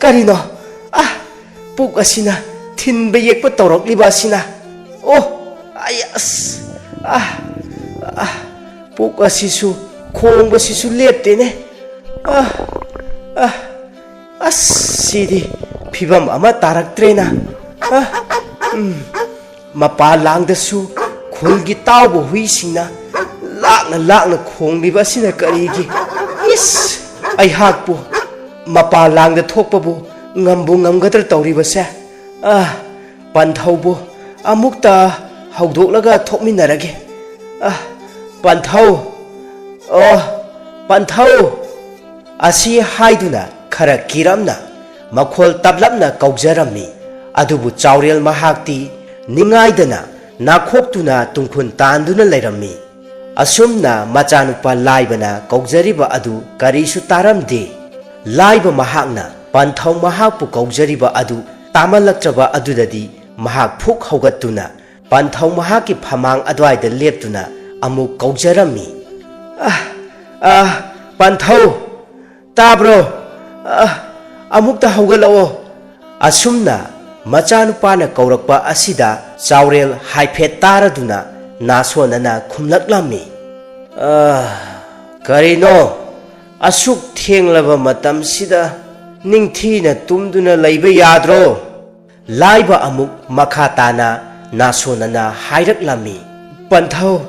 Speaker 1: ꯀꯔꯤꯅꯣ ꯄꯨꯛ ꯑꯁꯤꯅ ꯊꯤꯟꯕ ꯌꯦꯛꯄ ꯇꯧꯔꯛꯂꯤꯕ ꯑꯁꯤꯅ ꯄꯨꯛ ꯑꯁꯤꯁꯨ ꯈꯣꯡꯕꯁꯤꯁꯨ ꯂꯦꯞꯇꯦꯅꯦ ꯁꯤꯗꯤ ꯐꯤꯕꯝ ꯑꯃ ꯇꯥꯔꯛꯇ꯭ꯔꯦꯅ ꯃꯄꯥꯟꯂꯥꯡꯗꯁꯨ ꯈꯨꯜꯒꯤ ꯇꯥꯎꯕ ꯍꯨꯏꯁꯤꯡꯅ ꯂꯥꯛꯅ ꯈꯣꯡꯂꯤꯕ ꯑꯁꯤꯅ ꯀꯔꯤꯒꯤ ꯏꯁ ꯑꯩꯍꯥꯛꯄꯨ ꯃꯄꯥꯟꯂꯥꯡꯗ ꯊꯣꯛꯄꯕꯨ ꯉꯝꯒꯗ꯭ꯔꯥ ꯇꯧꯔꯤꯕꯁꯦ ꯄꯟꯊꯧꯕꯨ ꯑꯃꯨꯛꯇ ꯍꯧꯗꯣꯛꯂꯒ ꯊꯣꯛꯃꯤꯟꯅꯔꯒꯦ ꯄꯟꯊꯧ ꯑꯁꯤ ꯍꯥꯏꯗꯨꯅ ꯈꯔ ꯀꯤꯔꯝꯅ ꯃꯈꯣꯜ ꯇꯞꯂꯞꯅ ꯀꯧꯖꯔꯝꯃꯤ ꯑꯗꯨꯕꯨ ꯆꯥꯎꯔꯦꯜ ꯃꯍꯥꯛꯇꯤ ꯅꯤꯡꯉꯥꯏꯗꯅ ꯅꯥꯈꯣꯛꯇꯨꯅ ꯇꯨꯡꯈꯨꯟ ꯇꯥꯟꯗꯨꯅ ꯂꯩꯔꯝꯃꯤ ꯑꯁꯨꯝꯅ ꯃꯆꯥꯅꯨꯄꯥ ꯂꯥꯏꯕꯅ ꯀꯧꯖꯔꯤꯕ ꯑꯗꯨ ꯀꯔꯤꯁꯨ ꯇꯥꯔꯝꯗꯦ ꯂꯥꯏꯕ ꯃꯍꯥꯛꯅ ꯄꯟꯊꯧ ꯃꯍꯥꯛꯄꯨ ꯀꯧꯖꯔꯤꯕ ꯑꯗꯨ ꯇꯥꯃꯜꯂꯛꯇ꯭ꯔꯕ ꯑꯗꯨꯗꯗꯤ ꯃꯍꯥꯛ ꯐꯨꯛ ꯍꯧꯒꯠꯇꯨꯅ ꯄꯟꯊꯧ ꯃꯍꯥꯛꯀꯤ ꯐꯃꯥꯡ ꯑꯗꯨꯋꯥꯏꯗ ꯂꯦꯞꯇꯨꯅ ꯑꯃꯨꯛ ꯀꯧꯖꯔꯝꯃꯤ ꯄꯟꯊꯧ ꯇꯥꯕ꯭ꯔꯣ ꯑꯃꯨꯛꯇ ꯍꯧꯒꯠꯂꯛꯑꯣ ꯑꯁꯨꯝꯅ ꯃꯆꯥꯅꯨꯄꯥꯅ ꯀꯧꯔꯛꯄ ꯑꯁꯤꯗ ꯆꯥꯎꯔꯦꯜ ꯍꯥꯏꯐꯦꯠ ꯇꯥꯔꯗꯨꯅ ꯅꯥꯁꯣꯟꯅꯅ ꯈꯨꯝꯂꯛꯂꯝꯃꯤ Karino asuk thenglaba matam sida ningthina tumduna leiba yadro laiba amuk makhatana nasonana hairak lami panthau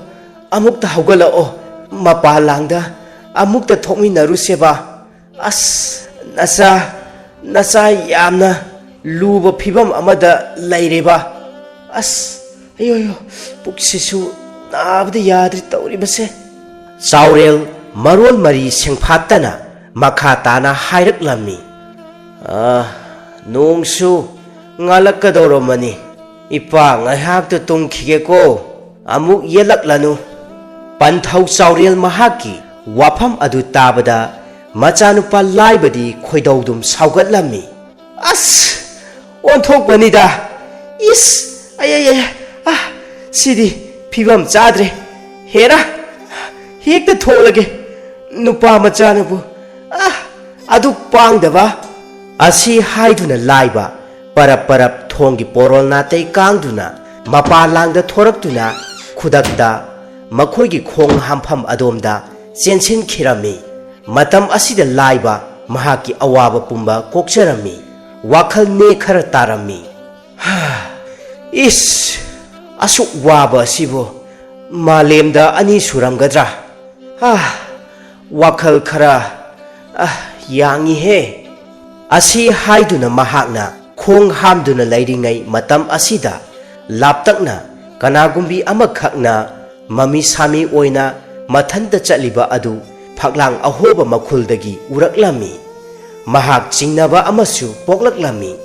Speaker 1: amukta haugalao mapalangda amukta thokminaru seba as nasa yamna luba phibam amada laireba as ayo puksisu nabda yadri tawri base Saurel marol mari sengphatana makhatana hairak lami nongsu ngalakadoromani ipa ngahakta tungkhigeko amuk yelaklanu panthau Saurel mahaki wafam adu tabada machanupa laibadi khoidodum saugatlami as onthokpanida is ayay sidi phibam chadre hera hekta tholage nupa machanabu adu pangdaba asi haiduna laiba parap thongi porol natei kangduna mapa langda thoraktuna khudakta makhoigi khong hampham adomda chenchen khirami matam asida laiba mahaki awaba pumba kokcharami wakhal ne khara tarami is asuk waba sibo malemda ani suramgadra wakhal khara yangi he asi haiduna mahakna khong hamduna lairingai matam asida laptakna kanagumbi amakhakna mami sami oina mathanta chaliba adu phaklang ahoba makhuldagi uraklami mahak chingnaba amasu poklaklami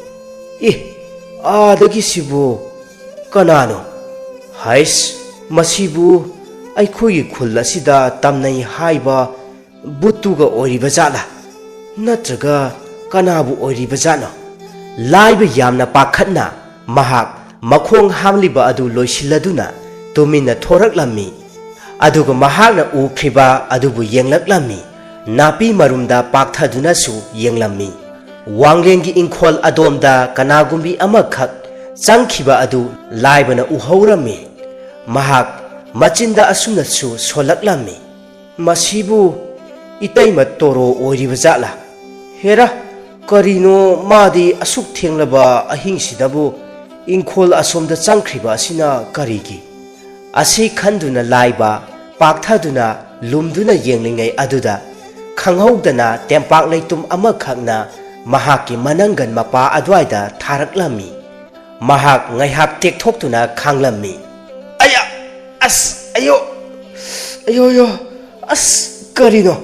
Speaker 1: adagi sibu kanano hais masibu aikhogi khul asida tamnai haiba butuga oriba jala natraga kanabu oriba jana laiba yamna pakhatna mahak makhong hamliba adu loisiladuna tumina thoraklami aduga mahakna ukhiba adubu yenglaklami napi marumda pakthaduna su yenglami wanglengi inkhol adomda kanagumbi amakhak changkhiba adu laibana uhaurami mahak machinda asuna su solaklami masibu itaima toro oriba jala hera karino madi asuk thenglaba ahingsidabu inkhol asomda changkhiba asina karigi asi khanduna laiba pakthaduna lumduna yenglingai aduda khanghaudana tempak leitum amakhakna mahaki manangan mapa adwaida tharaklami mahak ngaihak tekthokduna khanglami aya as ayo as karino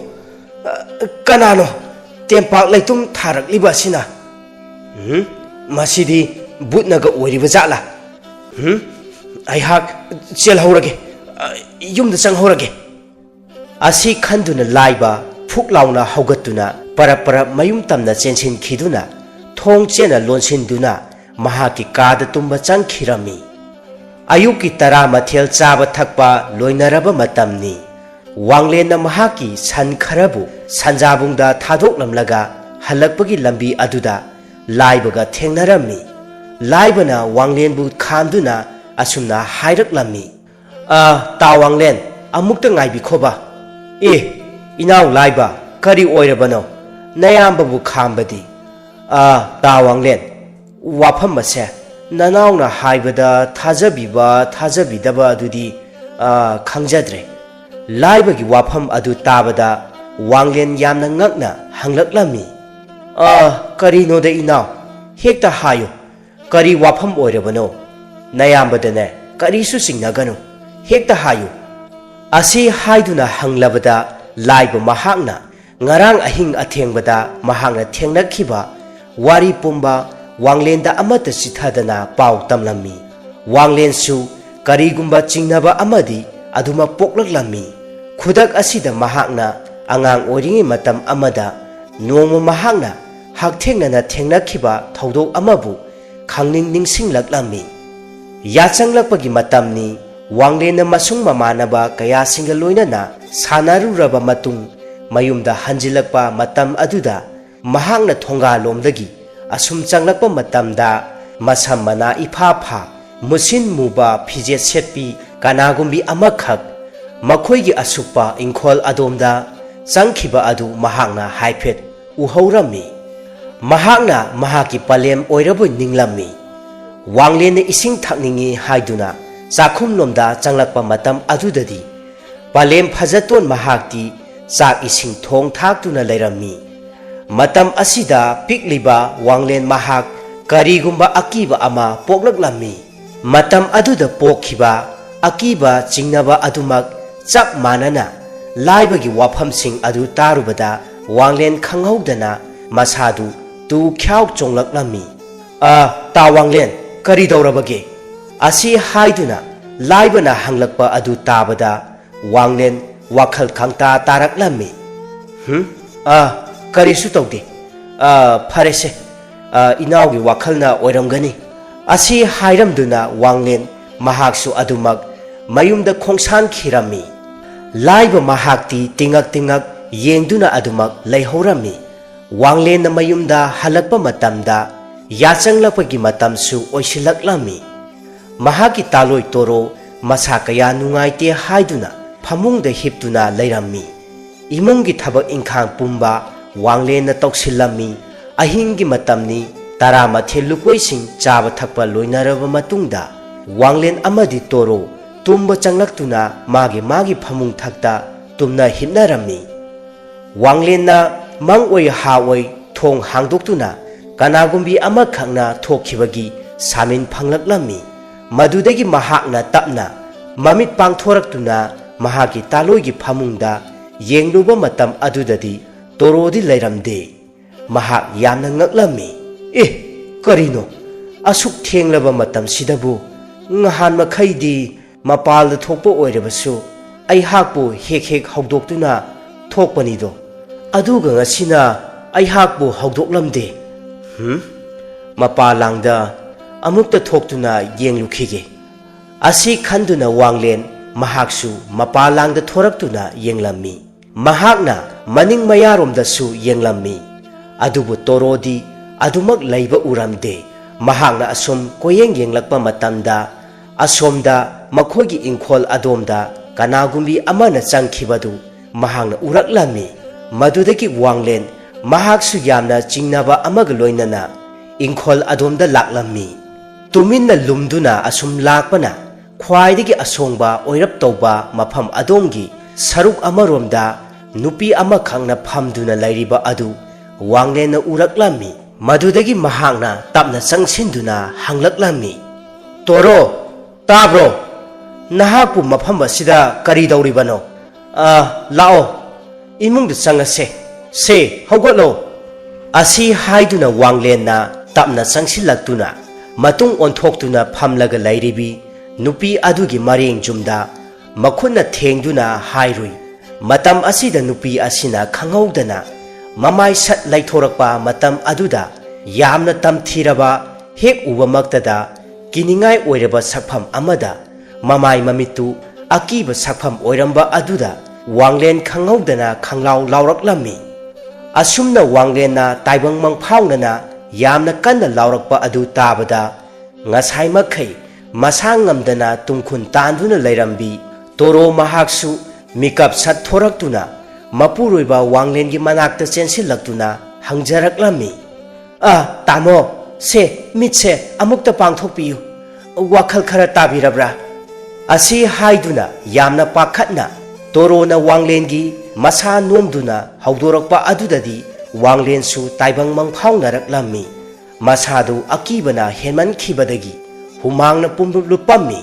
Speaker 1: kanano tempak leitum tharakliba sina masidi butnaga oriba jala aihak chelhorage yumda changhorage asi khanduna laiba phuklauna haugatuna para mayum tamna chenchin khiduna thong chena lonsinduna mahaki kada tumba changkhirami ayuki tara mathel chaba thakpa loinaraba matamni wanglena mahaki san kharabu sanjabungda thadoklamlaga halakpagi lambi aduda laibaga thengnarami laibana wanglenbu khanduna asumna hairaklammi ta wanglen amukta ngaibi khoba inaw laiba kari oirabano nayambabu khambadi ta wanglen wafam mase nanawna haibada thajabidaba adudi khangjadre laibagi wafam adu tabada wanglen yamna ngakna hanglaklami kari no de inaw hekta hayo kari wafam oirabano nayambadane karisu singnaganu hekta hayo asi haiduna hanglabada laiba mahakna ngarang ahing athengbada mahakna thengnakhiba wari pumba wanglenda amata sithadana pau tamlami wanglensu karigumba chingnaba amadi aduma poklaklami khudak asida mahakna angang oringi matam amada nongma mahakna hakthengnana thengnakhiba thodok amabu khangning ningsinglaklami yachanglakpagi matamni wanglena masung mamanaba kaya singaloinana sanaruraba matung mayumda hanjilakpa matam aduda mahakna thonga lomdagi asum changlakpa matamda masam mana ipha musin muba phijet setpi kanagumbi amakhak makhoigi asukpa inkhol adomda changkhiba adu mahakna haifet uhaurammi mahakna mahaki palem oiraboi ninglammi wanglen ising thakningi haiduna chakhum lomda changlakpa matam adudadi palem phajaton mahakti chak ising thong thaktuna leirammi matam asida pikliba wanglen mahak karigumba akiba ama poklaklammi matam aduda pokhiba akiba chingnaba adumak chap manana laibagi wafamsing adu tarubada wanglen khanghaudana masadu tu khyau chonglaklammi ta wanglen kari daurabage asi haiduna laibana hanglakpa adu tabada wanglen wakhal khangta taraklammi karisu tawde pharese inawgi wakhalna oiramgani asi hairamduna wanglen mahaksu adumak mayumda khongsan khirammi laiba mahakti tingak yengduna adumak leihorami wanglen na mayumda halakpa matamda yachanglakpagi matamsu oisilaklami mahaki taloi toro masa kaya nungaite haiduna phamungda hiptuna leirammi imungi thabak ingkhang pumba wanglen na toksilami ahingi matamni taramathel lukoising chaba thakpa loinaraba matungda wanglen amadi toro tumba changlaktuna magi phamung thakta tumna himnarami wanglen na mangoi haoi thong hangdoktuna kanagumbi amakhangna thokhibagi samin phanglaklammi madudagi mahakna tapna mamit pangthoraktuna mahaki taloigi phamungda yengluba matam adudadi torodi leiramde mahak yamna ngaklammi karino asuk thenglaba matam sidabu ngahan makhaidi mapal thokpa oirabasu ai hakpu hek hawdoktuna thokpanido aduga ngasina ai hakpu hawdoklamde mapalangda amukta thoktuna yenglukhige asi khanduna wanglen mahaksu mapalangda thoraktuna yenglammi mahakna maning mayaromdasu yenglammi adubu torodi adumak leiba uramde mahakna asum koyeng yenglakpa matamda asomda makhogi ingkhol adomda kanagumbi amana changkhibadu mahakna uraklammi madudagi wanglen mahaksu yamna chingnaba amaga loinana ingkhol adomda laklammi tuminna lumduna asum lakpana khwaidagi asongba oirap tawba mafam adongi saruk amaromda nupi ama khangna phamduna lairiba adu wanglen uraklammi madudagi mahakna tapna changsinduna hanglaklammi toro tabro nahakpu mafam asida kari dauribano lao imungda changase se haugatlo asi haiduna wanglen na tapna changsilaktuna matung onthoktuna phamlaga lairibi nupi adugi mareng jumda makhunna thengduna hairui matam asida nupi asina khanghaudana mamai sat laithorakpa matam aduda yamna tamthiraba hek ubamaktada kiningai oiraba sakpham amada mamai mamitu akiba sakpham oiramba aduda wanglen khanghaudana khanglaw lauraklammi asumna wanglen na taibang mangphaunana yamna kanna laurakpa adu tabada ngasai makhai masangamdana tungkhun tanduna leirambi toro mahaksu mikap sat thoraktuna mapuroiba wanglengi manakta chensilaktuna hangjaraklammi tamo se mitse amukta pangthokpiyu wakhal khara tabirabra asi haiduna yamna pakhatna torona wanglengi masa nomduna haudorakpa adudadi wanglensu taibang mangphaungaraklammi masadu akibana henmankhibadagi humangna pumlupammi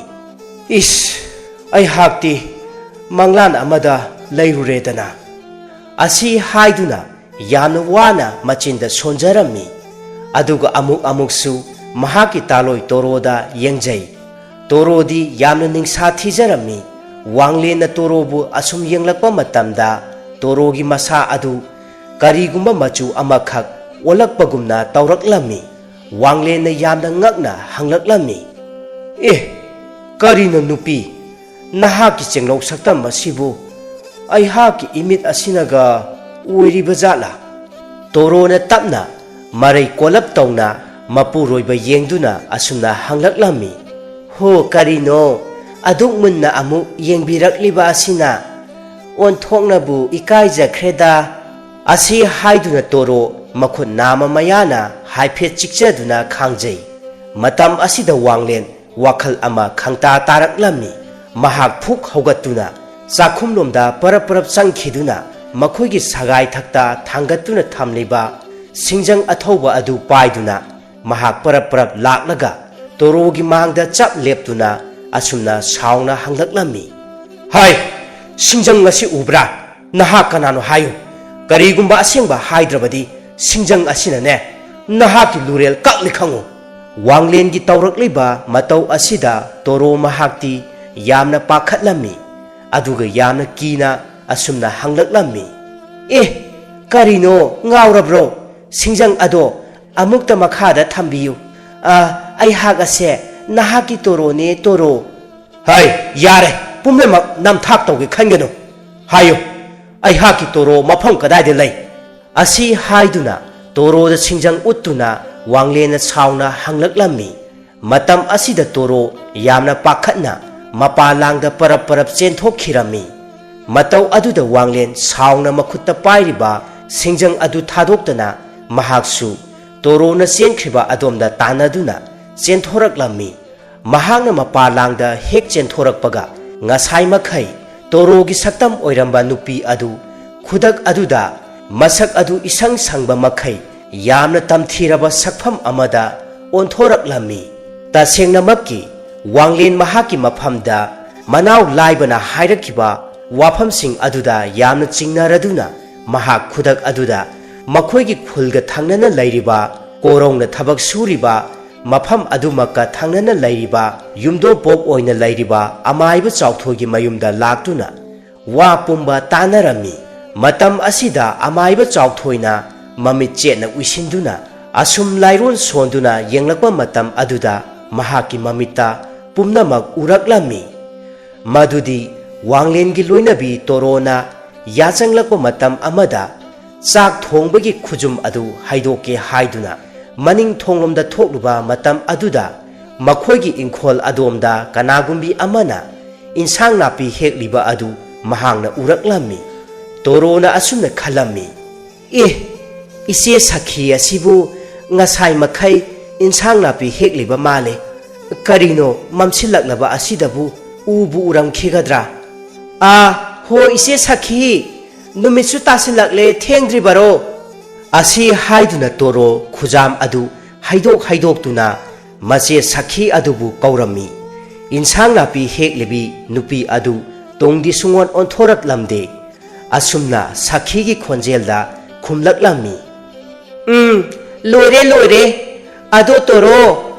Speaker 1: ai hakti manglan amada leiruredana asi haiduna yamna wana machinda sonjarammi aduga amuksu mahaki taloi toroda yengjai torodi yamna ningsha thijarammi wanglen torobu asum yenglakpa matamda torogi masa adu karigumba machu amakhak olakpagumna tauraklammi wanglen yamna ngakna hanglaklammi karino nupi nahaki chenglok saktam masibu ai haki imit asinaga uiribajala torona tapna marai kolap tawna mapuroiba yengduna asumna hanglaklammi ho karino aduk munna amu yengbiraklibasina ꯑꯣꯟꯊꯣꯛꯅꯕꯨ ꯏꯀꯥꯏꯖꯈ꯭ꯔꯦꯗ ꯑꯁꯤ ꯍꯥꯏꯗꯨꯅ ꯇꯣꯔꯣ ꯃꯈꯨꯠ ꯅꯥꯝꯃ ꯃꯌꯥꯅ ꯍꯥꯏꯐꯦꯠ ꯆꯤꯛꯆꯗꯨꯅ ꯈꯥꯡꯖꯩ ꯃꯇꯝ ꯑꯁꯤꯗ ꯋꯥꯡꯂꯦꯟ ꯋꯥꯈꯜ ꯑꯃ ꯈꯪꯇꯥ ꯇꯥꯔꯛꯂꯝꯃꯤ ꯃꯍꯥꯛ ꯐꯨꯛ ꯍꯧꯒꯠꯇꯨꯅ ꯆꯥꯛꯈꯨꯝꯂꯣꯝꯗ ꯄꯔꯞ ꯄꯔꯞ ꯆꯪꯈꯤꯗꯨꯅ ꯃꯈꯣꯏꯒꯤ ꯁꯒꯥꯏ ꯊꯛꯇ ꯊꯥꯡꯒꯠꯇꯨꯅ ꯊꯝꯂꯤꯕ ꯁꯤꯡꯖꯪ ꯑꯊꯧꯕ ꯑꯗꯨ ꯄꯥꯏꯗꯨꯅ ꯃꯍꯥꯛ ꯄꯔꯞ ꯄꯔꯞ ꯂꯥꯛꯂꯒ ꯇꯣꯔꯣꯒꯤ ꯃꯥꯡꯗ ꯆꯞ ꯂꯦꯞꯇꯨꯅ ꯑꯁꯨꯝꯅ ꯁꯥꯎꯅ ꯍꯪꯂꯛꯂꯝꯃꯤ ꯍꯥꯏ ꯁꯤꯡꯖꯪ ꯑꯁꯤ ꯎꯕ꯭ꯔꯥ ꯅꯍꯥꯛ ꯀꯅꯥꯅꯣ ꯍꯥꯏꯌꯨ ꯀꯔꯤꯒꯨꯝꯕ ꯑꯁꯦꯡꯕ ꯍꯥꯏꯗ꯭ꯔꯕꯗꯤ ꯁꯤꯡꯖꯪ ꯑꯁꯤꯅꯅꯦ ꯅꯍꯥꯛꯀꯤ ꯂꯨꯔꯦꯜ ꯀꯛꯂꯤ ꯈꯪꯉꯨ ꯋꯥꯡꯂꯦꯟꯒꯤ ꯇꯧꯔꯛꯂꯤꯕ ꯃꯇꯧ ꯑꯁꯤꯗ ꯇꯣꯔꯣ ꯃꯍꯥꯛꯇꯤ ꯌꯥꯝꯅ ꯄꯥꯈꯠꯂꯝꯃꯤ ꯑꯗꯨꯒ ꯌꯥꯝꯅ ꯀꯤꯅ ꯑꯁꯨꯝꯅ ꯍꯪꯂꯛꯂꯝꯃꯤ ꯑꯦ ꯀꯔꯤꯅꯣ ꯉꯥꯎꯔꯕ꯭ꯔꯣ ꯁꯤꯡꯖꯪ ꯑꯗꯣ ꯑꯃꯨꯛꯇ ꯃꯈꯥꯗ ꯊꯝꯕꯤꯌꯨ ꯑꯩꯍꯥꯛ ꯑꯁꯦ ꯅꯍꯥꯛꯀꯤ ꯇꯣꯔꯣꯅꯦ ꯇꯣꯔꯣ ꯍꯥꯏ ꯌꯥꯔꯦ ꯄꯨꯝꯅꯃꯛ ꯅꯝꯊꯥꯛ ꯇꯧꯒꯦ ꯈꯟꯒꯅꯨ ꯍꯥꯏꯌꯨ ꯑꯩꯍꯥꯛꯀꯤ ꯇꯣꯔꯣ ꯃꯐꯝ ꯀꯗꯥꯏꯗ ꯂꯩ ꯑꯁꯤ ꯍꯥꯏꯗꯨꯅ ꯇꯣꯔꯣꯗ ꯁꯤꯡꯖꯪ ꯎꯠꯇꯨꯅ ꯋꯥꯡꯂꯦꯟꯅ ꯁꯥꯎꯅ ꯍꯪꯂꯛꯂꯝꯃꯤ ꯃꯇꯝ ꯑꯁꯤꯗ ꯇꯣꯔꯣ ꯌꯥꯝꯅ ꯄꯥꯈꯠꯅ ꯃꯄꯥꯟꯂꯥꯡꯗ ꯄꯔꯞ ꯄꯔꯞ ꯆꯦꯟꯊꯣꯛꯈꯤꯔꯝꯃꯤ ꯃꯇꯧ ꯑꯗꯨꯗ ꯋꯥꯡꯂꯦꯟ ꯁꯥꯎꯅ ꯃꯈꯨꯠꯇ ꯄꯥꯏꯔꯤꯕ ꯁꯤꯡꯖꯪ ꯑꯗꯨ ꯊꯥꯗꯣꯛꯇꯅ ꯃꯍꯥꯛꯁꯨ ꯇꯣꯔꯣꯅ ꯆꯦꯟꯈ꯭ꯔꯤꯕ ꯑꯗꯣꯝꯗ ꯇꯥꯟꯅꯗꯨꯅ ꯆꯦꯟꯊꯣꯔꯛꯂꯝꯃꯤ ꯃꯍꯥꯛꯅ ꯃꯄꯥꯟꯂꯥꯡꯗ ꯍꯦꯛ ꯆꯦꯟꯊꯣꯔꯛꯄꯒ ꯉꯁꯥꯏ ꯃꯈꯩ ꯇꯣꯔꯣꯒꯤ ꯁꯛꯇꯝ ꯑꯣꯏꯔꯝꯕ ꯅꯨꯄꯤ ꯑꯗꯨ ꯈꯨꯗꯛ ꯑꯗꯨꯗ ꯃꯁꯛ ꯑꯗꯨ ꯏꯁꯪ ꯁꯪꯕ ꯃꯈꯩ ꯌꯥꯝꯅ ꯇꯝꯊꯤꯔꯕ ꯁꯛꯐꯝ ꯑꯃꯗ ꯑꯣꯟꯊꯣꯔꯛꯂꯝꯃꯤ ꯇꯁꯦꯡꯅꯃꯛꯀꯤ ꯋꯥꯡꯂꯦꯟ ꯃꯍꯥꯛꯀꯤ ꯃꯐꯝꯗ ꯃꯅꯥꯎ ꯂꯥꯏꯕꯅ ꯍꯥꯏꯔꯛꯈꯤꯕ ꯋꯥꯐꯝꯁꯤꯡ ꯑꯗꯨꯗ ꯌꯥꯝꯅ ꯆꯤꯡꯅꯔꯗꯨꯅ ꯃꯍꯥꯛ ꯈꯨꯗꯛ ꯑꯗꯨꯗ ꯃꯈꯣꯏꯒꯤ ꯈꯨꯜꯒ ꯊꯪꯅꯅ ꯂꯩꯔꯤꯕ ꯀꯣꯔꯧꯅ ꯊꯕꯛ ꯁꯨꯔꯤꯕ ꯃꯐꯝ ꯑꯗꯨꯃꯛꯀ ꯊꯪꯅꯅ ꯂꯩꯔꯤꯕ ꯌꯨꯝꯗꯣꯡꯄꯣꯛ ꯑꯣꯏꯅ ꯂꯩꯔꯤꯕ ꯑꯃꯥꯏꯕ ꯆꯥꯎꯊꯣꯏꯒꯤ ꯃꯌꯨꯝꯗ ꯂꯥꯛꯇꯨꯅ ꯋꯥ ꯄꯨꯝꯕ ꯇꯥꯟꯅꯔꯝꯃꯤ ꯃꯇꯝ ꯑꯁꯤꯗ ꯑꯃꯥꯏꯕ ꯆꯥꯎꯊꯣꯏꯅ ꯃꯃꯤꯠ ꯆꯦꯠꯅ ꯎꯏꯁꯤꯟꯗꯨꯅ ꯑꯁꯨꯝ ꯂꯥꯏꯔꯣꯟ ꯁꯣꯟꯗꯨꯅ ꯌꯦꯡꯂꯛꯄ ꯃꯇꯝ ꯑꯗꯨꯗ ꯃꯍꯥꯛꯀꯤ ꯃꯃꯤꯠꯇ ꯄꯨꯝꯅꯃꯛ ꯎꯔꯛꯂꯝꯃꯤ ꯃꯗꯨꯗꯤ ꯋꯥꯡꯂꯦꯟꯒꯤ ꯂꯣꯏꯅꯕꯤ ꯇꯣꯔꯣꯅ ꯌꯥꯆꯪꯂꯛꯄ ꯃꯇꯝ ꯑꯃꯗ ꯆꯥꯛ ꯊꯣꯡꯕꯒꯤ ꯈꯨꯖꯨꯝ ꯑꯗꯨ ꯍꯩꯗꯣꯛꯀꯦ ꯍꯥꯏꯗꯨꯅ ꯃꯅꯤꯡ ꯊꯣꯡꯂꯣꯝꯗ ꯊꯣꯛꯂꯨꯕ ꯃꯇꯝ ꯑꯗꯨꯗ ꯃꯈꯣꯏꯒꯤ ꯏꯪꯈꯣꯜ ꯑꯗꯣꯝꯗ ꯀꯅꯥꯒꯨꯝꯕꯤ ꯑꯃꯅ ꯏꯟꯁꯥꯡ ꯅꯥꯄꯤ ꯍꯦꯛꯂꯤꯕ ꯑꯗꯨ ꯃꯍꯥꯛꯅ ꯎꯔꯛꯂꯝꯃꯤ ꯇꯣꯔꯣꯅ ꯑꯁꯨꯝꯅ ꯈꯜꯂꯝꯃꯤ ꯑꯦ ꯏꯆꯦ ꯁꯈꯤ ꯑꯁꯤꯕꯨ ꯉꯁꯥꯏ ꯃꯈꯩ ꯏꯟꯁꯥꯡ ꯅꯥꯄꯤ ꯍꯦꯛꯂꯤꯕ ꯃꯥꯜꯂꯦ ꯀꯔꯤꯅꯣ ꯃꯝꯁꯤꯜꯂꯛꯂꯕ ꯑꯁꯤꯗꯕꯨ ꯎꯕꯨ ꯎꯔꯝꯈꯤꯒꯗ꯭ꯔꯥ ꯍꯣ ꯏꯆꯦ ꯁꯈꯤ ꯅꯨꯃꯤꯠꯁꯨ ꯇꯥꯁꯤꯜꯂꯛꯂꯦ ꯊꯦꯡꯗ꯭ꯔꯤꯕꯔꯣ ꯑꯁꯤ ꯍꯥꯏꯗꯨꯅ ꯇꯣꯔꯣ ꯈꯨꯖꯥꯝ ꯑꯗꯨ ꯍꯩꯗꯣꯛꯇꯨꯅ ꯃꯆꯦ ꯁꯈꯤ ꯑꯗꯨꯕꯨ ꯀꯧꯔꯝꯃꯤ ꯏꯟꯁꯥꯡ ꯅꯥꯄꯤ ꯍꯦꯛꯂꯤꯕꯤ ꯅꯨꯄꯤ ꯑꯗꯨ ꯇꯨꯡꯗꯤ ꯁꯨꯡꯑꯣꯟ ꯑꯣꯟꯊꯣꯔꯛꯂꯝꯗꯦ ꯑꯁꯨꯝꯅ ꯁꯈꯤꯒꯤ ꯈꯣꯟꯖꯦꯜꯗ ꯈꯨꯝꯂꯛꯂꯝꯃꯤ ꯂꯣꯏꯔꯦ ꯂꯣꯏꯔꯦ ꯑꯗꯣ ꯇꯣꯔꯣ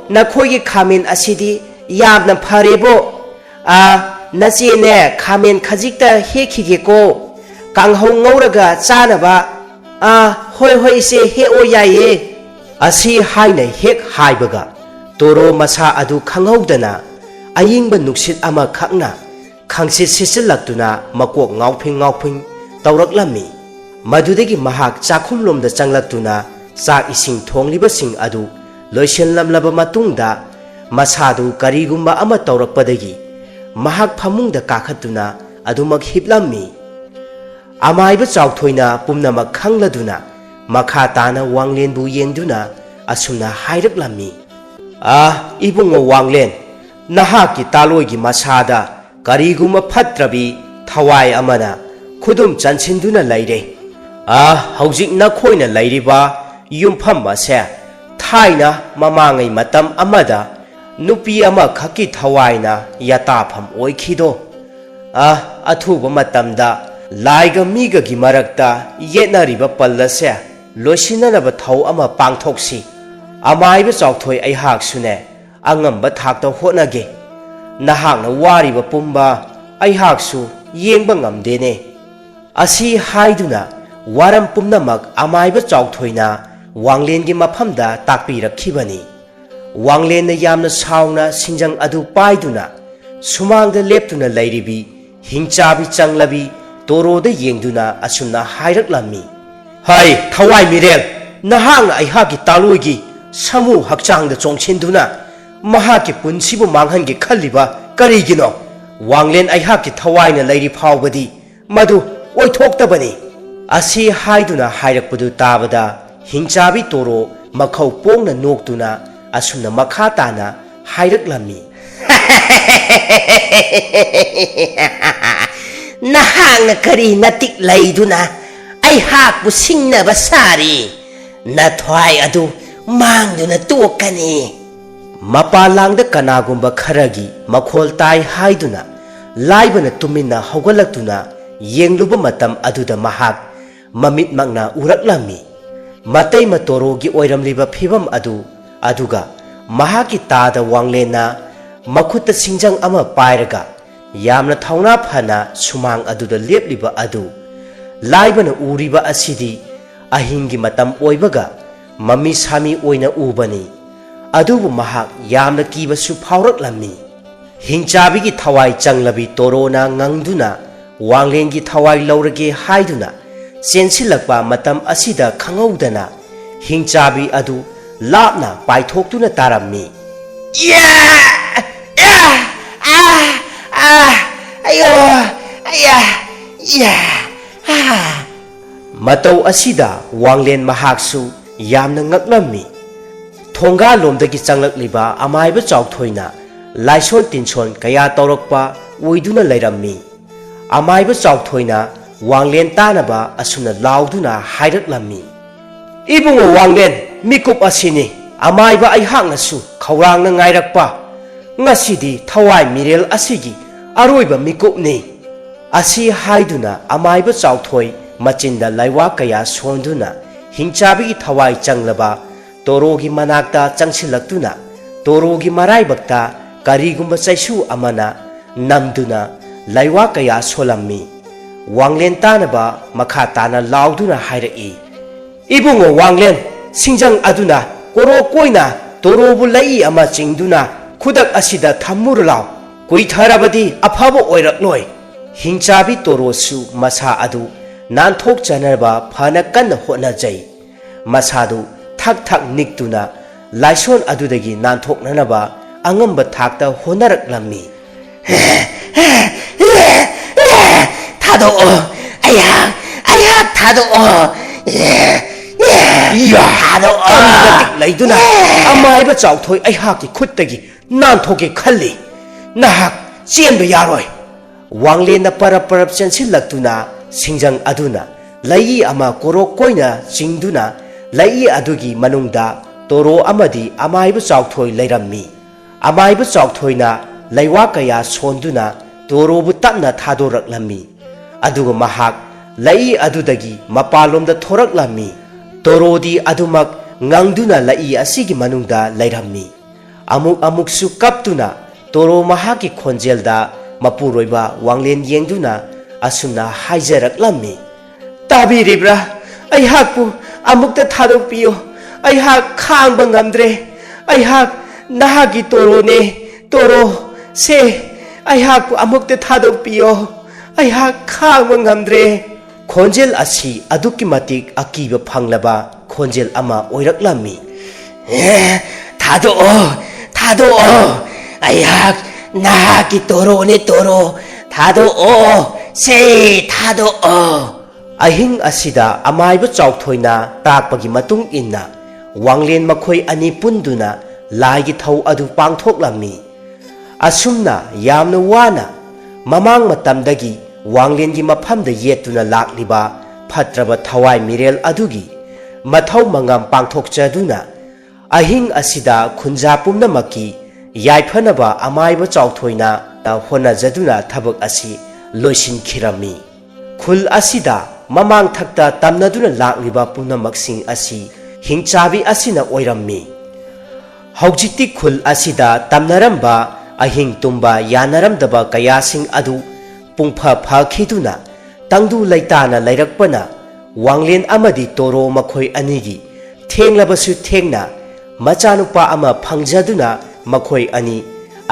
Speaker 1: ꯅꯈꯣꯏꯒꯤ ꯈꯥꯃꯦꯟ ꯑꯁꯤꯗꯤ ꯌꯥꯝꯅ ꯐꯔꯦꯕꯣ ꯅꯆꯦꯅꯦ ꯈꯥꯃꯦꯟ ꯈꯖꯤꯛꯇ ꯍꯦꯛꯈꯤꯒꯦꯀꯣ ꯀꯥꯡꯍꯧ ꯉꯧꯔꯒ ꯆꯥꯅꯕ ꯍꯣꯏ ꯍꯣꯏ ꯏꯆꯦ ꯍꯦꯛꯑꯣ ꯌꯥꯏꯌꯦ ꯑꯁꯤ ꯍꯥꯏꯅ ꯍꯦꯛ ꯍꯥꯏꯕꯒ ꯇꯣꯔꯣ ꯃꯁꯥ ꯑꯗꯨ ꯈꯪꯍꯧꯗꯅ ꯑꯌꯤꯡꯕ ꯅꯨꯡꯁꯤꯠ ꯑꯃꯈꯛꯅ ꯈꯪꯁꯤꯠ ꯁꯤꯠꯆꯤꯜꯂꯛꯇꯨꯅ ꯃꯀꯣꯛ ꯉꯥꯎꯐꯤꯡ ꯇꯧꯔꯛꯂꯝꯃꯤ ꯃꯗꯨꯗꯒꯤ ꯃꯍꯥꯛ ꯆꯥꯛꯈꯨꯝꯂꯣꯝꯗ ꯆꯪꯂꯛꯇꯨꯅ ꯆꯥꯛ ꯏꯁꯤꯡ ꯊꯣꯡꯂꯤꯕꯁꯤꯡ ꯑꯗꯨ ꯂꯣꯏꯁꯤꯜꯂꯝꯂꯕ ꯃꯇꯨꯡꯗ ꯃꯁꯥꯗꯨ ꯀꯔꯤꯒꯨꯝꯕ ꯑꯃ ꯇꯧꯔꯛꯄꯗꯒꯤ ꯃꯍꯥꯛ ꯐꯃꯨꯡꯗ ꯀꯥꯈꯠꯇꯨꯅ ꯑꯗꯨꯃꯛ ꯍꯤꯞꯂꯝꯃꯤ ꯑꯃꯥꯏꯕ ꯆꯥꯎꯊꯣꯏꯅ ꯄꯨꯝꯅꯃꯛ ꯈꯪꯂꯗꯨꯅ ꯃꯈꯥ ꯇꯥꯅ ꯋꯥꯡꯂꯦꯟꯕꯨ ꯌꯦꯡꯗꯨꯅ ꯑꯁꯨꯝꯅ ꯍꯥꯏꯔꯛꯂꯝꯃꯤ ꯏꯕꯨꯡꯉꯣ ꯋꯥꯡꯂꯦꯟ ꯅꯍꯥꯛꯀꯤ ꯇꯥꯂꯣꯏꯒꯤ ꯃꯁꯥꯗ ꯀꯔꯤꯒꯨꯝꯕ ꯐꯠꯇ꯭ꯔꯕꯤ ꯊꯋꯥꯏ ꯑꯃꯅ ꯈꯨꯗꯨꯝ ꯆꯟꯁꯤꯟꯗꯨꯅ ꯂꯩꯔꯦ ꯍꯧꯖꯤꯛ ꯅꯈꯣꯏꯅ ꯂꯩꯔꯤꯕ ꯌꯨꯝꯐꯝ ꯑꯁꯦ ꯊꯥꯏꯅ ꯃꯃꯥꯡꯉꯩ ꯃꯇꯝ ꯑꯃꯗ ꯅꯨꯄꯤ ꯑꯃꯈꯛꯀꯤ ꯊꯋꯥꯏꯅ ꯌꯥꯇꯥꯐꯝ ꯑꯣꯏꯈꯤꯗꯣ ꯑꯊꯨꯕ ꯃꯇꯝꯗ ꯂꯥꯏꯒ ꯃꯤꯒꯒꯤ ꯃꯔꯛꯇ ꯌꯦꯠꯅꯔꯤꯕ ꯄꯜ ꯑꯁꯦ ꯂꯣꯏꯁꯤꯟꯅꯅꯕ ꯊꯧ ꯑꯃ ꯄꯥꯡꯊꯣꯛꯁꯤ ꯑꯃꯥꯏꯕ ꯆꯥꯎꯊꯣꯏ ꯑꯩꯍꯥꯛꯁꯨꯅꯦ ꯑꯉꯝꯕ ꯊꯥꯛꯇ ꯍꯣꯠꯅꯒꯦ ꯅꯍꯥꯛꯅ ꯋꯥꯔꯤꯕ ꯄꯨꯝꯕ ꯑꯩꯍꯥꯛꯁꯨ ꯌꯦꯡꯕ ꯉꯝꯗꯦꯅꯦ ꯑꯁꯤ ꯍꯥꯏꯗꯨꯅ ꯋꯥꯔꯝ ꯄꯨꯝꯅꯃꯛ ꯑꯃꯥꯏꯕ ꯆꯥꯎꯊꯣꯏꯅ ꯋꯥꯡꯂꯦꯟꯒꯤ ꯃꯐꯝꯗ ꯇꯥꯛꯄꯤꯔꯛꯈꯤꯕꯅꯤ ꯋꯥꯡꯂꯦꯟꯅ ꯌꯥꯝꯅ ꯁꯥꯎꯅ ꯁꯤꯡꯖꯪ ꯑꯗꯨ ꯄꯥꯏꯗꯨꯅ ꯁꯨꯃꯥꯡꯗ ꯂꯦꯞꯇꯨꯅ ꯂꯩꯔꯤꯕꯤ ꯍꯤꯡꯆꯥꯕꯤ ꯆꯪꯂꯕꯤ ꯇꯣꯔꯣꯗ ꯌꯦꯡꯗꯨꯅ ꯑꯁꯨꯝꯅ ꯍꯥꯏꯔꯛꯂꯝꯃꯤ ꯍꯥꯏ ꯊꯋꯥꯏ ꯃꯤꯔꯦꯜ ꯅꯍꯥꯛꯅ ꯑꯩꯍꯥꯛꯀꯤ ꯇꯥꯂꯣꯏꯒꯤ ꯁꯃꯨ ꯍꯛꯆꯥꯡꯗ ꯆꯣꯡꯁꯤꯟꯗꯨꯅ ꯃꯍꯥꯛꯀꯤ ꯄꯨꯟꯁꯤꯕꯨ ꯃꯥꯡꯍꯟꯒꯦ ꯈꯜꯂꯤꯕ ꯀꯔꯤꯒꯤꯅꯣ ꯋꯥꯡꯂꯦꯟ ꯑꯩꯍꯥꯛꯀꯤ ꯊꯋꯥꯏꯅ ꯂꯩꯔꯤ ꯐꯥꯎꯕꯗꯤ madu oithoktabani asi haiduna hairakpadu tabada hingchabi toro makhau pongna noktuna asumna makha tana hairaklammi
Speaker 2: nahangna kari natik laiduna ai hakpu singnaba sari nathwai adu mangduna tokani
Speaker 1: mapalangda kanagumba kharagi makhol tai haiduna laibana tumina hogalaktuna yengluba matam aduda mahak mamit magna uraklammi matai matorogi oiramliba phibam adu aduga mahaki tada wanglena makhutta singjang ama pairaga yamna thauna phana sumang aduda lepliba adu laibana uriba asidi ahingi matam oibaga mami sami oina ubani adubu mahak yamna kibasu phauraklammi hingchabigi thawai changlabi torona ngangduna wanglengi thawai laurage haiduna sensilakpa matam asida khangaudana hingchabi adu lapna paithoktuna tarammi matau asida wanglen mahaksu yamna ngaklammi thonga lomdagi changlakliba amaiba chawthoina laison tinson kaya tawrakpa oiduna leirammi amaiba chawthoina wanglen tanaba asuna lauduna hairaklammi ibungo wanglen mikup asini amaiba aihaknasu khawrangna ngairakpa ngasidi thawai mirel asigi aroiba mikupni asi haiduna amaiba chawthoi machinda laiwa kaya sonduna hingchabi thawai changlaba torogi manakta changsilaktuna torogi maraibakta karigumba chaisu amana namduna laiwa kaya solammi wanglen tanaba makha tana lauduna hairai ibungo wanglen singjang aduna koro koina torobu lai ama chingduna khudak asida thammur law koi tharabadi afabo oirakloi hingchabi torosu masa adu nanthok chanarba phana kanna hona jai masadu thak thak niktuna laison adudagi nanthoknanaba angamba thakta honaraklammi
Speaker 2: thado aya thado
Speaker 1: thado laiduna amaiba chawthoi aihaki khuttagi nanthokge khalli nahak chenba yaroi wanglena parap parap chensilaktuna singjang aduna lai ama korok koina chingduna lai adugi manungda toro amadi amaiba chawthoi leirammi amaiba chawthoina laiwa kaya sonduna torobu tapna thadoraklammi aduga mahak lai adudagi mapalomda thoraklammi torodi adumak ngangduna lai asigi manungda leirammi amuk amuksu kaptuna toro mahaki khonjelda mapuroiba wanglen yengduna asuna haijaraklammi tabiribra aihakpu amukta thadokpiyo aihak khangba ngamdre aihak nahagi torone toro se aihakpu amukta thadokpiyo aihak khangba ngamdre khonjel asi aduki matik akiba phanglaba khonjel ama oiraklammi
Speaker 2: thado aihak nahagi torone toro thado se thado
Speaker 1: ahing asida amaiba chawthoina takpagi matung inna wanglen makhoi ani punduna laigi thau adu pangthoklammi asumna yamna wana mamang matamdagi wanglengi maphamda yetuna lakliba phatraba thawai mirel adugi mathau mangam pangthokchaduna ahing asida khunja pumna maki yaiphanaba amaiba chawthoina honajaduna thabak asi loisin khirami khul asida mamang thakta tamnaduna lakliba pumnamaksing asi hingchabi asina oirammi haujikti khul asida tamnaramba ahing tumba yanaramdaba kayasing adu pungpha phakhiduna tangdu laitana lairakpana wanglen amadi toro makhoi anigi thenglabasu thengna machanupa ama phangjaduna makhoi ani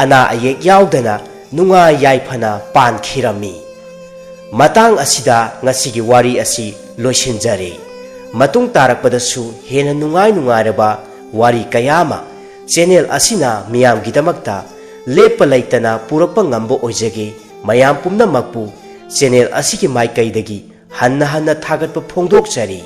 Speaker 1: ana ayek yaudana nunga yaifana pankhirami matang asida ngasigi wari asi loisinjare matung tarakpadasu hena nungai nungaraba wari kayama channel asina miyam gidamakta lepa laitana purakpa ngambo oijage mayam pumnamakpu channel असिगी माइकैदगी हन्ना हन्ना थागतप फोंदोकचरी।